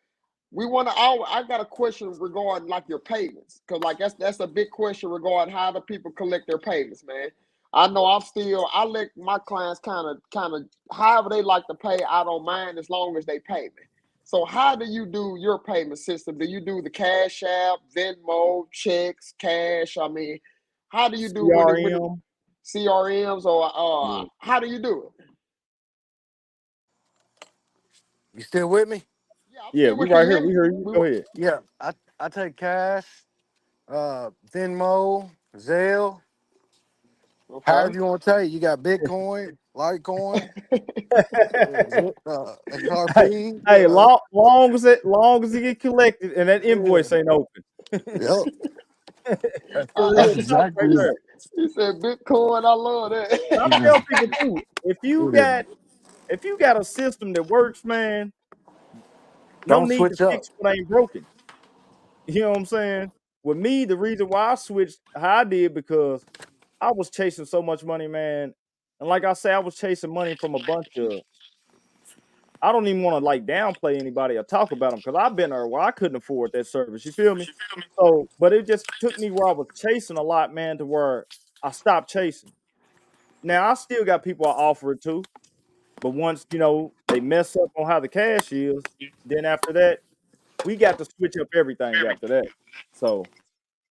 We want to. I got a question regarding like your payments, cause like that's a big question regarding how the people collect their payments, man. I know I let my clients kind of however they like to pay. I don't mind as long as they pay me. So how do you do your payment system? Do you do the Cash App, Venmo, checks, cash? I mean, how do you do with it CRM. CRMs or Yeah, how do you do it? You still with me? Yeah, I'm yeah. still We with you. right Hear here. me? We hear you. We Go ahead. Yeah, I take cash, Venmo, Zelle, okay. however you want to take. You got Bitcoin, Litecoin, Hey, XRP. hey, long as it get collected and that Yeah. invoice ain't open. Yep. For real That's talk right exactly there. it. He said Bitcoin. I love And I that. tell people too, if you got a system that works, man, no Don't need to switch up. fix what ain't broken. You know what I'm saying? With me, the reason why I switched how I did because I was chasing so much money, man. And like I say, I was chasing money from a bunch of. I don't even want to like downplay anybody or talk about them because I've been there where I couldn't afford that service. You feel me? So, but it just took me where I was chasing a lot, man, to where I stopped chasing. Now I still got people I offer it to, but once they mess up on how the cash is, then after that, we got to switch up everything after that. So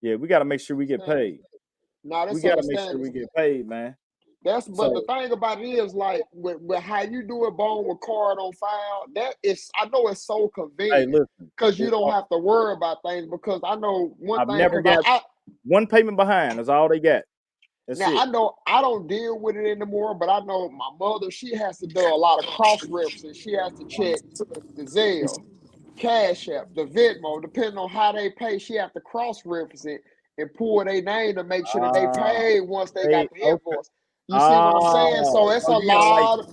yeah, we got to make sure we get Understand? paid. No, We that's got to make sure understanding. we get paid, man. But the So thing about it is like with how you do it bone with card on file, that is I know it's so hey, convenient listen, because you it, don't have to worry about things because I know one I've thing never because got I one payment behind. That's all they got. That's now it. I know I don't deal with it anymore, but I know my mother, she has to do a lot of cross referencing. She has to check the Zelle, Cash App, the Venmo, depending on how they pay, she have to cross reference it and pull their name to make sure that they Ah, paid once they got hey, the okay. invoice. You see what I'm saying? So Oh, it's so a you gotta like lot.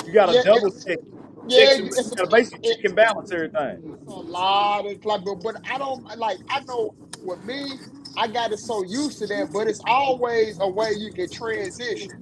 you gotta Yeah, double check yeah, checks and you it's gotta basically check and balance everything. a lot of like, but I don't like. I know with me, I got it so used to that, but it's always a way you can transition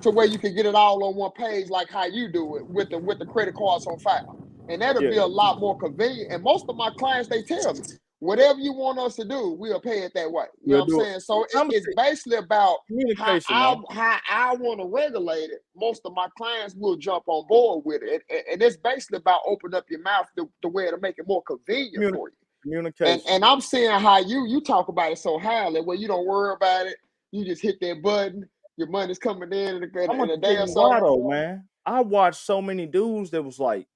to where you can get it all on one page, like how you do it with the credit cards on file, and that'll Yeah, be a lot more convenient. And most of my clients, they tell me, whatever you want us to do, we'll pay it that way. You know we'll what I'm do it. saying? So I'm it's basically about communication, man. how I want to regulate it. Most of my clients will jump on board with it, and it's basically about opening up your mouth the way to make it more convenient Communi- for you. communication. And I'm seeing how you talk about it so highly, where you don't worry about it. You just hit that button. Your money's coming I'm in gonna a tell day or you why so. though, man. I watched so many dudes that was like,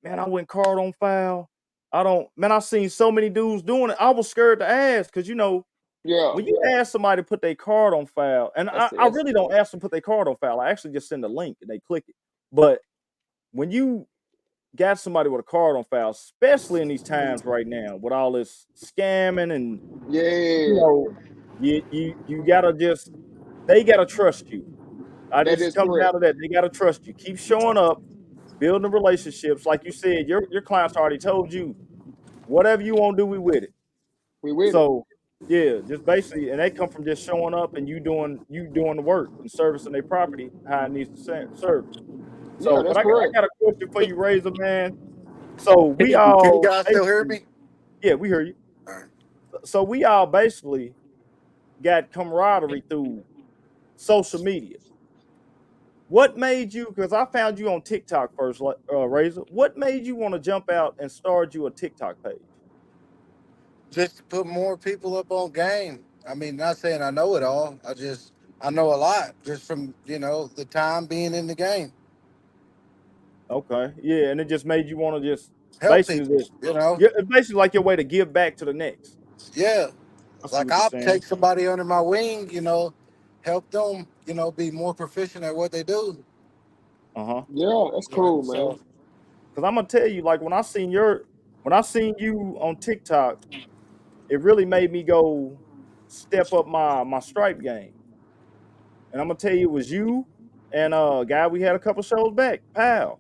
man, I went card on file. I don't, man. I seen so many dudes doing it. I was scared to ask because Yeah, when you ask somebody to put their card on file, and I that's really don't ask them to put their card on file. I actually just send a link and they click it. But when you got somebody with a card on file, especially in these times right now with all this scamming and you yeah, know, you gotta just they gotta trust you. I that just is come correct. down to that. They gotta trust you. Keep showing up, building relationships. Like you said, your clients already told you whatever you want to do, we with it. We with it. So yeah, just basically, and they come from just showing up and you doing the work and servicing their property how it needs to service. Yeah, So, but that's I correct. got a question for you, Razor man. So Can we you all guys still hear basically, me? yeah, we hear you. All right. So we all basically got camaraderie through social media. What made you? Because I found you on TikTok first, Razor. What made you want to jump out and start you a TikTok page? Just to put more people up on game. I mean, not saying I know it all. I know a lot just from the time being in the game. Okay, yeah, and it just made you want to just Help basically people. just yeah, it's basically like your way to give back to the next. Yeah. I see Like what you're I'll saying. take somebody under my wing. Help them. Be more proficient at what they do. Uh huh. Yeah, that's cool, man. So Because I'm gonna tell you, like when I seen you on TikTok, it really made me go step up my stripe game. And I'm gonna tell you, it was you and a guy we had a couple shows back, pal.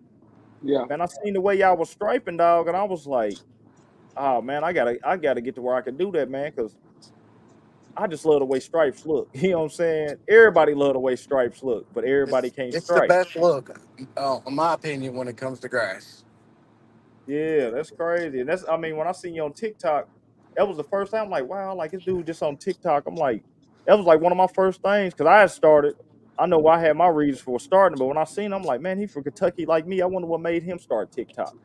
Yeah, Man, I seen the way y'all was striping, dog, and I was like, oh man, I gotta get to where I can do that, man. Because I just love the way Stripes look. You know what I'm saying? Everybody love the way Stripes look, but everybody can't It's the stripe. best look, in my opinion, when it comes to grass. Yeah, that's crazy. And I mean, when I seen you on TikTok, that was the first time I'm like, wow, like this dude just on TikTok. I'm like, that was like one of my first things because I had started. I know I had my reasons for starting, but when I seen him, I'm like, man, he from Kentucky like me. I wonder what made him start TikTok.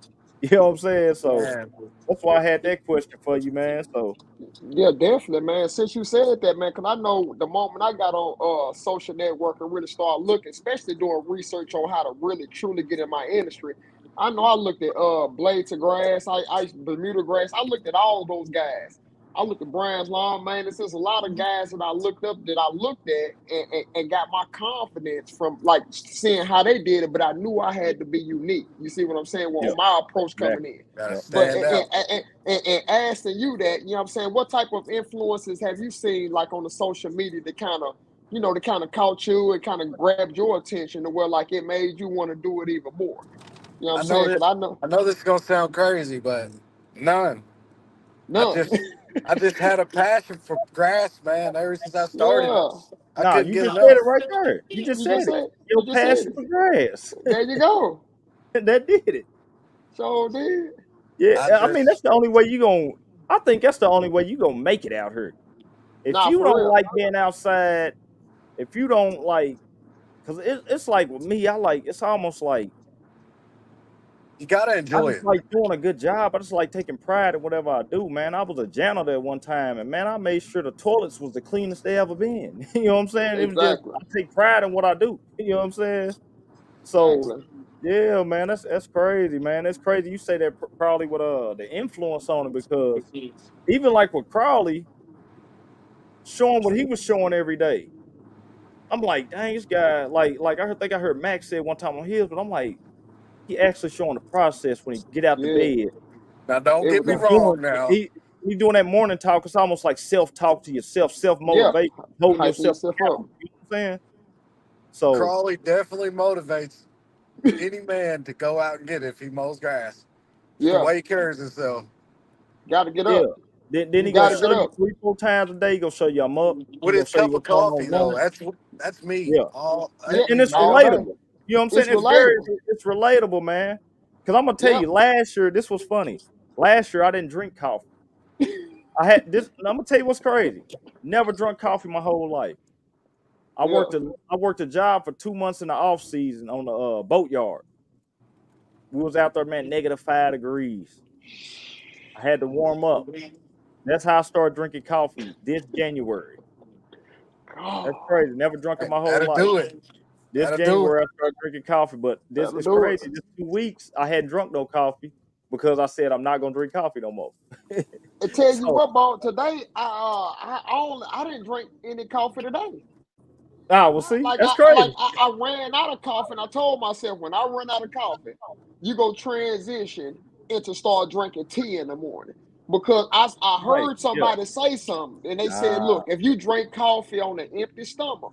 You know what I'm saying? So Man, that's why I had that question for you, man. So Yeah, definitely, man. Since you said that, man, because I know the moment I got on social network and really started looking, especially doing research on how to really truly get in my industry, I know I looked at Blades of Grass, I Bermuda Grass. I looked at all those guys. I looked at Brian's Lawn Maintenance. There's a lot of guys that I looked up that I looked at and got my confidence from like seeing how they did it, but I knew I had to be unique. You see what I'm saying? Well, yeah, on my approach coming exactly. in. gotta Yeah. But stand out. and asking you that, you know what I'm saying, what type of influences have you seen like on the social media that kind of, that kind of caught you and kind of grabbed your attention to where like it made you want to do it even more? You know what I'm I know saying? this. Because I know I know this is gonna sound crazy, but none. I none. just, I just had a passion for grass, man. Ever since I started, Yeah, I Nah, couldn't you get just said enough. it right there. You just you just said it. said Your you just said passion it. for grass. There you go. That did it. So did. Yeah, I I mean that's just, the only way you gonna. I think that's the only way you gonna make it out here. If Nah, you for don't real. like being outside, if you don't like, cause it's like with me, I like it's almost like you gotta I enjoy just it. like doing a good job. I just like taking pride in whatever I do, man. I was a janitor at one time, and man, I made sure the toilets was the cleanest they ever been. You know what I'm saying? It was just Exactly. I take pride in what I do. You know what I'm saying? So Exactly. yeah, man, that's crazy, man. That's crazy. You say that probably with the influence on it because even like with Crowley showing what he was showing every day, I'm like, dang, this guy like think I heard Max say one time on his, but I'm like, he actually showing the process when he get out the Yeah. bed. Now, don't get me He's Everything. doing wrong. Now, he doing that morning talk. It's almost like self talk to yourself, self Yeah. motivation, holding Hyping yourself yourself up. accountable. You know what I'm saying? So Crawley definitely motivates any man to go out and get it if he mows grass. It's the Yeah. way he carries himself. Got to get yeah, up. then You he gonna got to show get you up. 3-4 times a day. He gonna show you I'm up. He With gonna his show you cup of what's going on coffee, in the though, morning. that's me. Yeah. All Yeah. And me it's All man. day. relatable. You know what I'm saying? It's It's very relatable. it's relatable, man. Because I'm gonna tell Yep. you, last year this was funny. Last year I didn't drink coffee. I had this. I'm gonna tell you what's crazy. Never drunk coffee my whole life. Yeah. I worked a job for 2 months in the off season on the boat yard. We was out there, man, -5 degrees. I had to warm up. That's how I started drinking coffee this January. That's Oh, crazy. Never drunk it my whole That'll life. do it. This That'll do it. January I started drinking coffee, but this that'll is do it. crazy. This 2 weeks I hadn't drunk no coffee because I said I'm not gonna drink coffee no more. I tell you So what, about today, I didn't drink any coffee today. well, I, see, like that's I crazy. I ran out of coffee, and I told myself when I run out of coffee, you go transition into start drinking tea in the morning because I Right. heard Yeah. somebody say something, and they said, Nah. look, if you drink coffee on an empty stomach,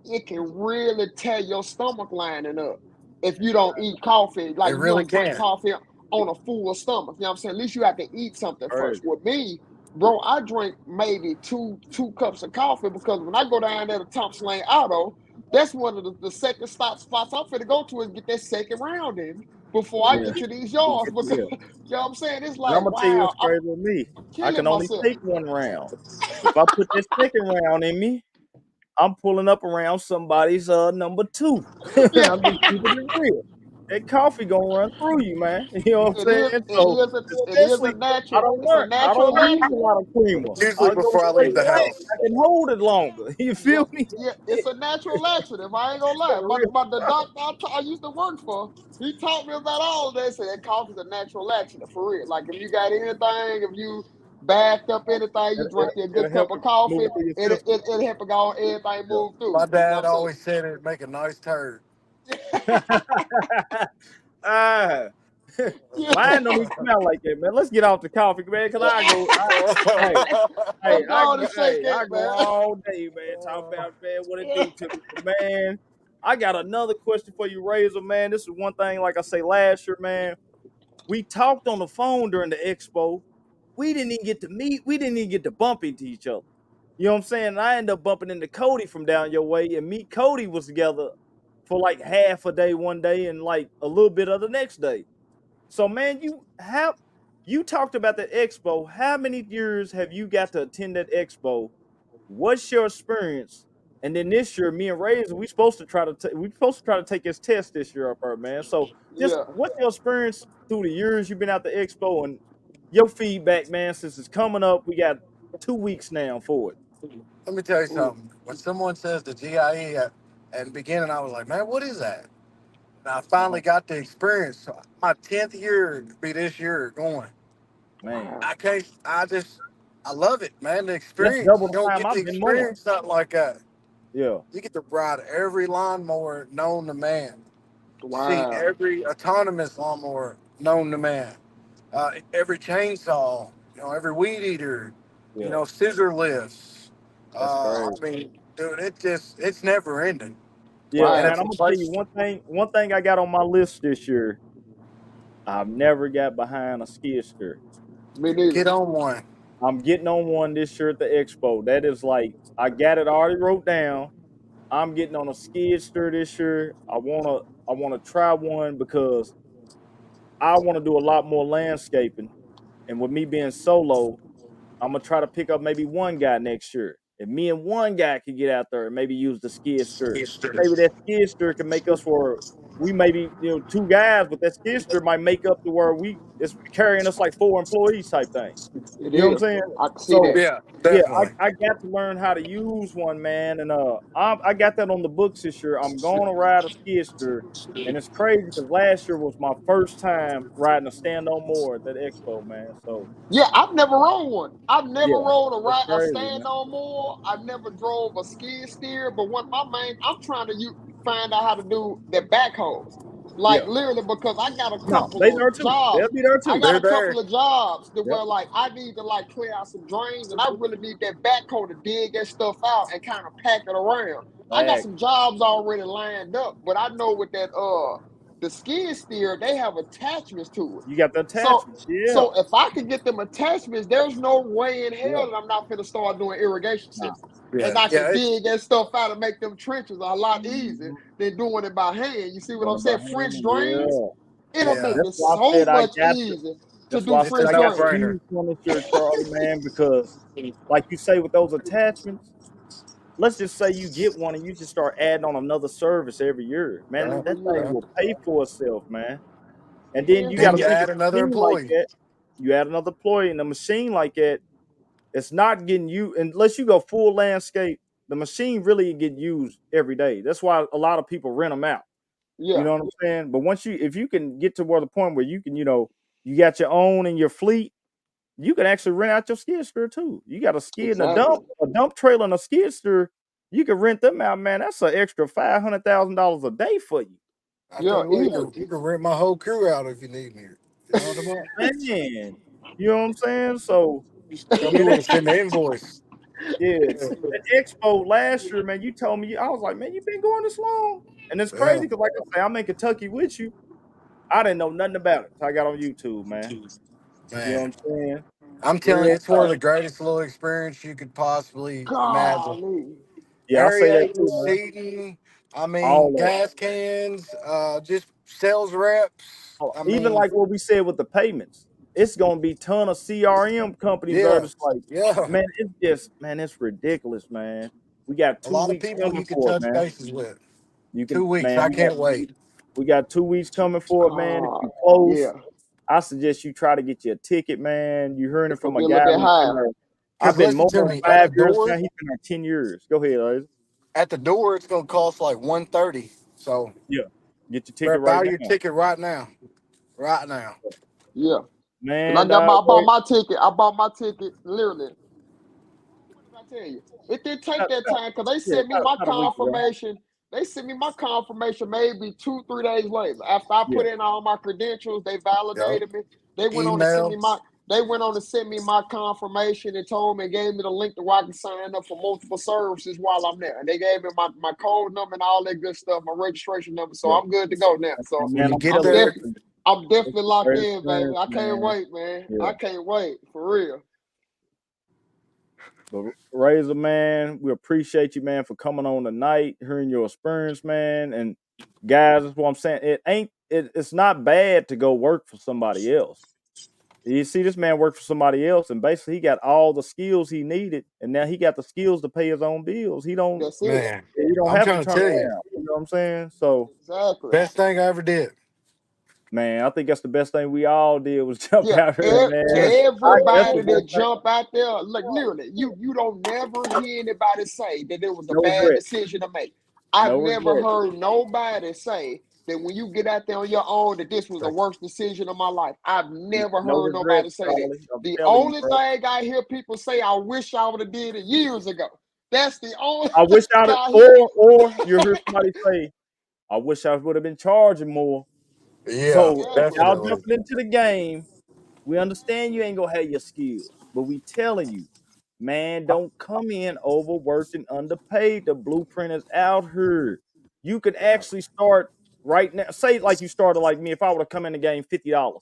it can really tear your stomach lining up. If you don't eat coffee, It like you really don't drink can. coffee on a full stomach, you know what I'm saying? At least you have to eat something first. Crazy. With me, bro, I drink maybe two cups of coffee because when I go down there to Thompson Lane Auto, that's one of the second spots I'm finna go to is get that second round in before I Yeah. get to these yards. Because Yeah. you know what I'm saying? It's And I'm like, gonna tell you wow, what's crazy with me. I'm I killing can only myself. take one round. If I put that second round in me, I'm pulling up around somebody's number two. Yeah. I'm just keeping it real. That coffee gonna run through you, man. You know what I'm It is saying? it So is a it is a especially natural it's a I natural don't use a laxative. lot of creamer. Usually I'll go before I leave straight the black. house. I can hold it longer. You Yeah, feel me? yeah, it's a natural laxative. I ain't gonna lie. For real. But the doctor I used to work for, he taught me about all that. Said that coffee's a natural laxative for real. Like if you got anything, if you backed up anything, you drink you a good It'll cup help of it move coffee, through your it system. it it help all everything move My through. You know dad what I'm always said it'd make a nice turd. Yeah. Ah. saying? Mine don't even smell like that, man. Let's get off the coffee, man, because I go. Hey, Let's go on and shake I it, go man. all day, man. Talk about man what it do to me, but, man. I got another question for you, Razor, man. This is one thing, like I say last year, man. We talked on the phone during the expo. We didn't even get to meet. We didn't even get to bump into each other. You know what I'm saying? And I ended up bumping into Cody from down your way, and me, Cody was together for like half a day one day and like a little bit of the next day. So man, you talked about the expo. How many years have you got to attend that expo? What's your experience? And then this year, me and Razor, we supposed to try to take his test this year up there, man. So just Yeah. what's your experience through the years you've been out the expo and your feedback, man, since it's coming up. We got 2 weeks now for it. Let me tell you Mm. something. When someone says the GIE at the beginning, I was like, man, what is that? And I finally Uh-huh. got the experience. So my 10th year to be this year going. Man, Wow. I can't, I love it, man. The that's experience. double You the don't time get to I've been mowing. experience something like that. Yeah, You get to ride every lawnmower known to man, see Wow. every autonomous lawnmower known to man, every chainsaw, every weed eater, yeah, scissor lifts. that's I crazy. mean, dude, it's never ending. Yeah, And Wow. it's man, a I'm gonna tell you place. one thing. One thing I got on my list this year, I've never got behind a skid steer. Me neither. Get on one. I'm getting on one this year at the expo. That is like I got it already wrote down. I'm getting on a skid steer this year. I wanna try one because I want to do a lot more landscaping. And with me being solo, I'm gonna try to pick up maybe one guy next year. If me and one guy can get out there and maybe use the skid steer, maybe that skid steer can make us for we maybe two guys, but that skid steer might make up to where it's carrying us like four employees type thing. It You know what I'm is. saying? I can see So that. Yeah, yeah, definitely. I got to learn how to use one, man, and I got that on the books this year. I'm going to ride a skid steer, and it's crazy because last year was my first time riding a stand on mower at that expo, man. So Yeah, I've never rode one. I've never yeah, rode it's a crazy, stand man. on mower. I've never drove a skid steer. But what I'm trying to find out how to do the backhoes. Like Yeah, literally, because I got a no, they couple there of too. jobs. They'll be there I too. got They're a couple there. of jobs that Yep, where like I need to like clear out some drains, and I really need that backhoe to dig that stuff out and kind of pack it around. I got fact. some jobs already lined up, but I know with that the skid steer, they have attachments to it. You got the So attachments. Yeah, so if I could get them attachments, there's no way in yeah. hell that I'm not going to start doing irrigation Nah. systems. And Yeah, I yeah. can It's dig that stuff out and make them trenches a lot easier Mhm. than doing it by hand. You see what Doing I'm it by saying? French hand. drains, Yeah. it'll make yeah. That's it why I so said I much got to. easier to That's why do I It's said a French I got no to drains. brainer. use one this year, Charlie, man, because like you say with those attachments, let's just say you get one and you just start adding on another service every year, man. Yeah, Every That thing year. yeah. will pay for itself, man. And then Heck you got Then to you yeah. think add of a another machine like employee. that. You add another employee in a machine like that. It's not getting you unless you go full landscape. The machine really get used every day. That's why a lot of people rent them out. You Yeah. know what I'm saying? But if you can get to where the point where you can, you got your own in your fleet, you can actually rent out your skid steer too. You got a skid and Exactly. a dump trailer and a skid steer. You can rent them out, man. That's an extra $500,000 a day for you, I tell Yeah, you what, easily. you can rent my whole crew out if you need me. You know what I'm about? man. You know what I'm saying? So Tell me yeah, where to send the invoice. yeah. Yeah, That expo last year, man. You told me I was like, man, you been going this long, and it's crazy yeah, because, like I say, I'm in Kentucky with you. I didn't know nothing about it. So I got on YouTube, man. You know what man. I'm saying? I'm telling Real you, it's one of talk. the greatest little experience you could possibly imagine. Golly. Yeah, I say that Aerating, too, man. seating, I mean, All of it. gas cans, just sales reps. Oh, I even mean, like what we said with the payments, it's gonna be ton of CRM companies that are yeah, just like, yeah. man, it's ridiculous, man. We got A two lot of weeks people coming you can for it, touch man. bases with. You can, 2 weeks, man. I can't wait. We got 2 weeks coming for it, man. If you Yeah. close, I suggest you try to get you a ticket, man. You hearing it It's gonna from a be a little guy bit who's been higher. there. I've Because been listen to mowing me, 5 years now. He's been there 10 years. Go ahead, Isaac. at the door, it's gonna cost like 130. So, Yeah, get your bro, ticket right buy your now, ticket right now, right now. Yeah. Cause man. Dog, I bought my ticket. I bought my ticket literally. What did I tell you? It didn't take that time because they yeah, sent me my about a week ago. confirmation. They sent me my confirmation maybe 2, 3 days later. After I Yeah, put in all my credentials, they Yep. validated me. They went on to send me Email. my they went on to send me my confirmation and told me and gave me the link to where I can sign up for multiple services while I'm there. And they gave me my code number and all that good stuff, my registration number. So yeah. I'm good to go now. So Man, When you I'm get I'm telling you, there, definitely I'm it's definitely a locked great in, baby. experience, I can't man. wait, man. Yeah. I can't wait for real. But Razor, man, we appreciate you, man, for coming on tonight, hearing your experience, man. And guys, that's what I'm saying. It's not bad to go work for somebody else. You see, this man worked for somebody else, and basically he got all the skills he needed, and now he got the skills to pay his own bills. He don't That's it. Man, he don't I'm have to trying to turn tell you, around. You know what I'm saying? So, Exactly. best thing I ever did. man, I think that's the best thing we all did was jump Yeah, out here, man. That's the everybody that best thing. jump out there, like literally, you don't never hear anybody say that it was a No bad regret. decision to make. I've No never regret. heard nobody say that when you get out there on your own that this was the worst decision of my life. I've never No heard regrets, nobody say that. Charlie. I'm The telling you, only bro. thing I hear people say, I wish I would have did it years ago. That's the only I wish thing I'd I hear. or you hear somebody say, I wish I would have been charging more. Yeah, So Exactly. y'all definitely. jumping into the game. We understand you ain't gonna have your skills, but we telling you, man, don't come in overworked and underpaid. The blueprint is out here. You could actually start right now. Say like you started like me. If I would have come in the game $50,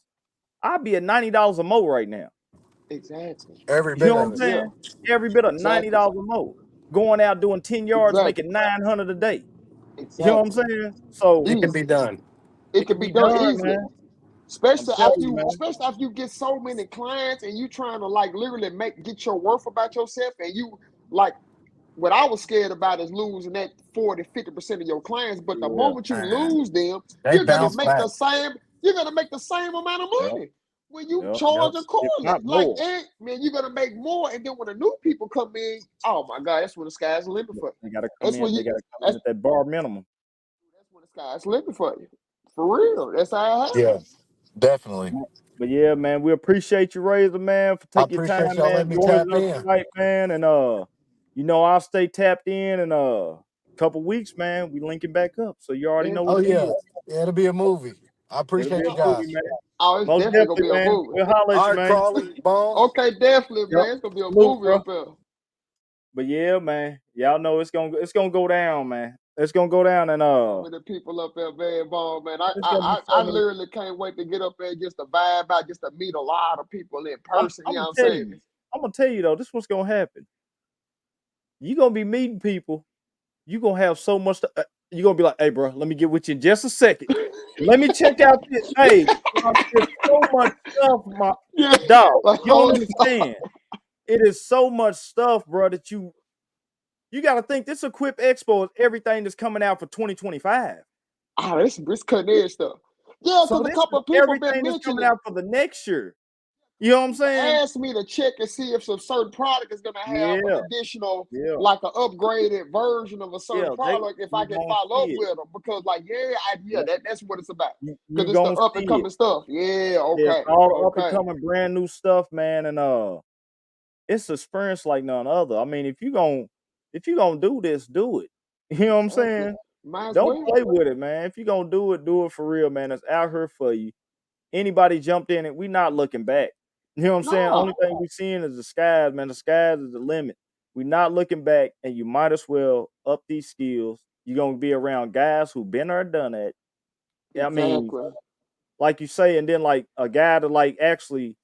I'd be at $90 a mow right now. Exactly. Every You bit know what of I'm it. Yeah. saying? Every bit of Exactly. $90 a mow. Going out doing 10 yards, Exactly. making 900 a day. You know what I'm Exactly. saying? So It can be Easy. done. It it can can be be done done, easily. man. I'm telling you, man. Especially after you get so many clients and you trying to like literally get your worth about yourself, and you like what I was scared about is losing that 40-50% of your clients. But the Yeah. moment you Man, lose them, they bounce back. you're gonna make the same amount of Yep. money when you Yep. charge Yep. If accordingly. not Like, more. man, you're gonna make more, and then when the new people come in, oh my god, that's when the sky's the limit for you. They gotta come That's when in. They you gotta come in that's at that bar minimum. that's when the sky's the limit for you. For real. That's how it Yeah, happens. definitely. But yeah, man, we appreciate you, Razor, man, for I taking your appreciate time, y'all man, letting me joining tap us in. tonight, man. And I'll stay tapped in a couple weeks, man. We linking back up. So you already Yeah. know Oh what it yeah, is. yeah, it'll be a movie. I It'll be appreciate a you Oh, movie, guys. man. it's Most definitely gonna definitely, be a man. movie. We'll holler at All you, right, man. Crawley, Bones. Okay, definitely, Yep. man. It's gonna be a Salute, movie bro. up there. But yeah, man. Y'all know it's gonna go down, man. It's gonna go down and So many people up there, man, ball, man. I, it's I, gonna be I so I many. literally can't wait to get up there just to vibe out, just to meet a lot of people in I'm person. I'm You know gonna what I'm tell saying? you. I'm gonna tell you though, this is what's gonna happen. You gonna be meeting people. You gonna have so much. You gonna be like, hey, bro, let me get with you in just a second. Let me check out this. Hey, there's so much stuff, my Yeah, dog. like You don't hold on. understand. It is so much stuff, bro, that you got to think this Equip Expo is everything that's coming out for 2025. Ah, this cutting edge stuff. Yeah, So because a this is couple of people been everything that's coming mentioning. out for the next year. You know what I'm People saying? asked me to check and see if some certain product is gonna have an Yeah, additional, yeah, like an upgraded version of a certain yeah. They product. If I you can gonna follow up see it. with them, because like Yep. that's what it's about. You Because it's the gonna up and see it. coming stuff. Yeah, Yeah, it's okay, all the up and okay, coming brand new stuff, man. And it's experience like none other. I mean, if you gonna do this, do it. You know what I'm exactly. saying? Might as Don't well. play with it, man. If you gonna do it for real, man. It's out here for you. Anybody jumped in it, we not looking back. You know what I'm saying? Only No, thing we seeing is the skies, man. The skies is the limit. We not looking back, and you might as well up these skills. You're gonna be around guys who been there, done that. I mean, exactly. like you say, and then like a guy to like actually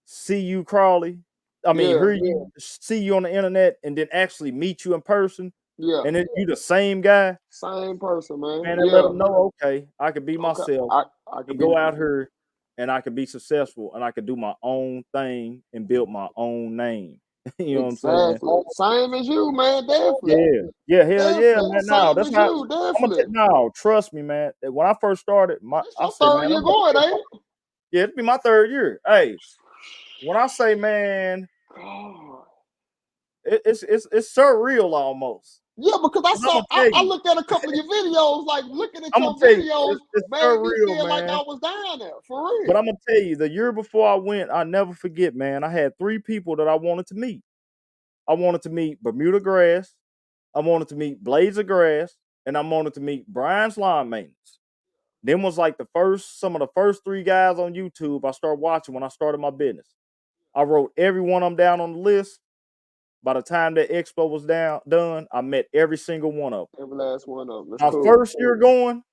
see you, Crawley. I mean, Yeah, hear you, see you on the internet, and then actually meet you in person, yeah. and then you the same guy, Same person, man. man. And let Yeah. them know, okay, I could be Okay. myself I could and be go out here, and I could be successful, and I could do my own thing and build my own name. You know what I'm saying? exactly same as you, man. Yeah, Definitely, yeah, hell yeah, definitely man. No, same that's as how you. I'm gonna Definitely. take. No, trust me, man. When I first started, It's I your said, third man, I'm year about to going, be. ain't it? Yeah, it'll be my third year. Hey, when I say, man, God. it's surreal almost. Yeah, because I And I'm saw gonna tell I you, looked at a couple of your videos, like looking at I'm gonna your tell you, videos it's made me surreal, feel like man. I was down there for But real. I'm gonna tell you, the year before I went, I never forget, man. I had three people that I wanted to meet. I wanted to meet Bermuda Grass, I wanted to meet Blades of Grass, and I wanted to meet Brian's Lawn Maintenance. Them was like some of the first three guys on YouTube I started watching when I started my business. I wrote every one of them down on the list. By the time that expo was done, I met every single one of them. Every last one of them. That's My cool. first year going,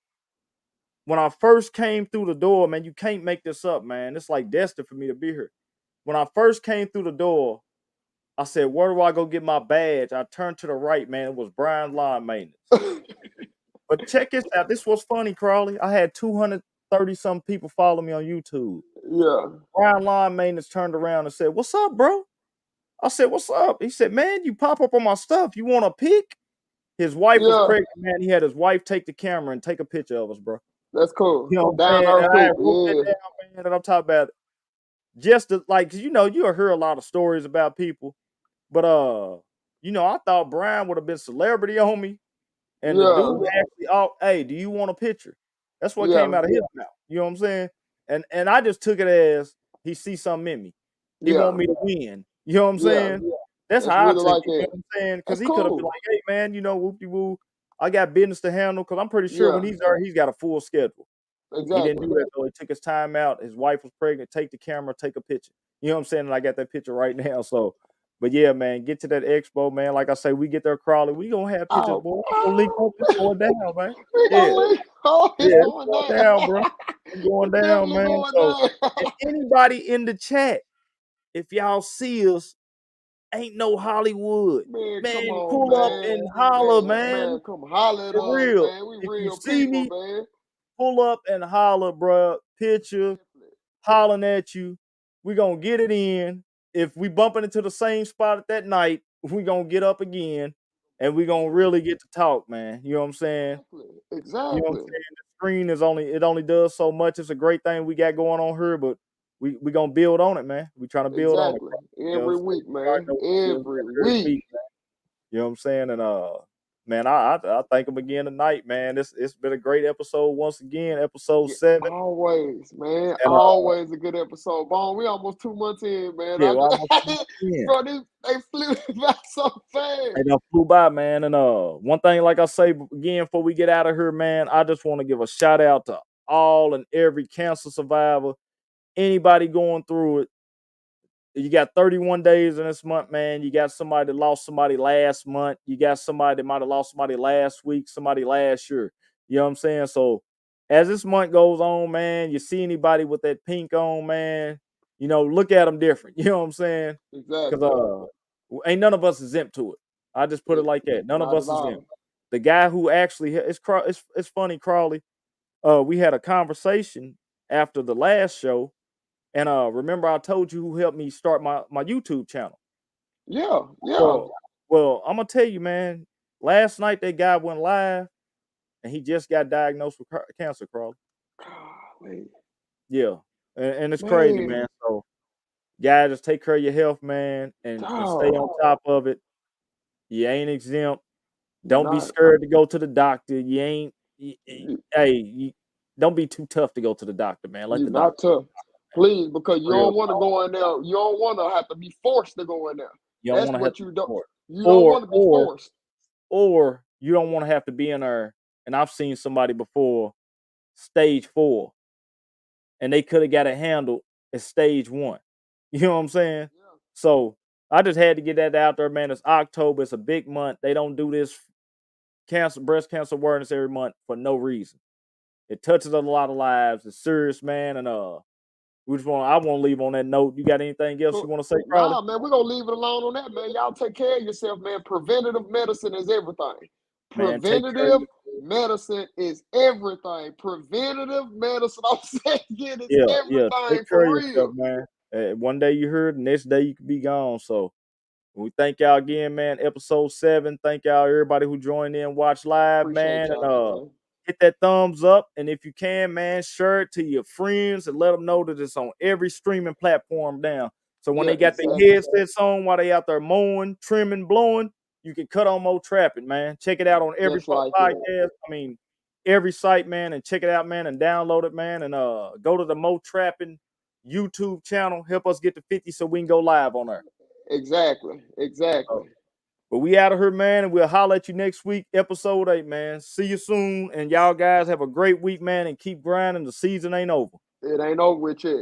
when I first came through the door, man, you can't make this up, man. It's like destined for me to be here. When I first came through the door, I said, where do I go get my badge? I turned to the right, man. It was Brian Lawn Maintenance. But check this out. This was funny, Crawley. I had 230 some people follow me on YouTube. Yeah. Brian Lawn Maintenance turned around and said, "What's up, bro?" I said, "What's up?" He said, "Man, you pop up on my stuff. You want a pic?" His wife was Yeah. pregnant, man. He had his wife take the camera and take a picture of us, bro. That's cool. You know what I'm Down saying? earth And I had people. wrote that Yeah. down, man, and I'm talking about just to, like, 'cause you'll hear a lot of stories about people, but I thought Brian would have been celebrity on me. And the Yeah. dude actually, oh, hey, do you want a picture? That's what came Yeah. out of his mouth. You know what I'm saying? And I just took it as he sees something in me. He Yeah. want me to win. You know what I'm Yeah. saying? That's That's how I really took like it. You know that. what I'm saying? Because That's he could have been cool. like, hey, man, whoop-de-woo. I got business to handle. Because I'm pretty sure when Yeah. he's there, he's got a full schedule. He didn't Exactly. do that, though. He took his time out. His wife was pregnant. Take the camera, take a picture. You know what I'm saying? And I got that picture right now. So, but yeah, man, get to that expo, man. Like I say, we get there, Crawley. We gonna have pictures, Oh. boy. We gonna link up. It's going down, man. We Yeah, gonna leave. Oh, it's yeah, it's going going down. down, bro. It's going It's down, definitely man. going So, down. if anybody in the chat, if y'all see us, ain't no Hollywood, Man, man. come on, Pull up man. and holler, man. Man, come holler at For us, real. man. We If you real see people, me, man. pull up and holler, bro. Picture, hollering at you. We gonna get it in. If we bumping into the same spot at that night, we gonna get up again and we gonna really get to talk, man. You know what I'm saying? You know what I'm Exactly. saying? The screen only does so much. It's a great thing we got going on here, but we gonna build on it, man. We trying to build on it. Exactly. You know what I'm Every saying? week, You already man. know we build Every every week. week, man. You know what I'm saying? And man, I thank him again tonight, man. It's been a great episode once again, episode Yeah, 7. always, man. And Always a good episode. Bone, we almost 2 months in, man. yeah, I we're almost just, in. bro, they flew by so fast. They done flew by, man. And one thing, like I say again, before we get out of here, man, I just want to give a shout out to all and every cancer survivor, anybody going through it. You got 31 days in this month, man. You got somebody that lost somebody last month. You got somebody that might have lost somebody last week, somebody last year. You know what I'm saying? So as this month goes on, man, you see anybody with that pink on, man, look at them different. You know what I'm saying? Exactly. Because ain't none of us exempt to it. I just put it like that. None of Not at us is exempt. all. The guy who actually it's funny, Crawley. We had a conversation after the last show, and remember I told you who helped me start my YouTube channel. Yeah, yeah. Well, I'm gonna tell you, man. Last night that guy went live, and he just got diagnosed with cancer, Crawley. Golly. Yeah, and it's crazy, man. So, guys, just take care of your health, man, and stay on top of it. You ain't exempt. Don't be scared to go to the doctor. You ain't. Don't be too tough to go to the doctor, man. Let You're the not doctor. tough. Please, because you Real don't want to talk. go in there. You don't want to have to be forced to go in there. You don't That's want to have what to you be don't. forced. You don't want to be forced. Or you don't want to have to be in there. And I've seen somebody before, stage 4, and they could have got it handled at stage 1. You know what I'm saying? Yeah. So I just had to get that out there, man. It's October. It's a big month. They don't do this breast cancer awareness every month for no reason. It touches a lot of lives. It's serious, man. And I want to leave on that note. You got anything else you want to say, Crowley? Nah, man, we're gonna leave it alone on that, man. Y'all take care of yourself, man. Preventative medicine is everything. Man, Preventative medicine is everything. Preventative medicine, I'm saying again, is everything Take for care of real. yourself, man. One day you heard, the next day you could be gone. So we thank y'all again, man. Episode 7. Thank y'all everybody who joined in, watch live, Appreciate man. y'all, And man. hit that thumbs up. And if you can, man, share it to your friends and let them know that it's on every streaming platform down. So when Yeah, they got their exactly. headsets on while they out there mowing, trimming, blowing, you can cut on Mow Trappin, man. Check it out on every Just like podcast. that. I mean, every site, man, and check it out, man, and download it, man. And go to the Mow Trappin YouTube channel. Help us get to 50 so we can go live on there. Exactly. But we out of here, man, and we'll holler at you next week, episode 8, man. See you soon, and y'all guys have a great week, man, and keep grinding. The season ain't over. It ain't over with yet.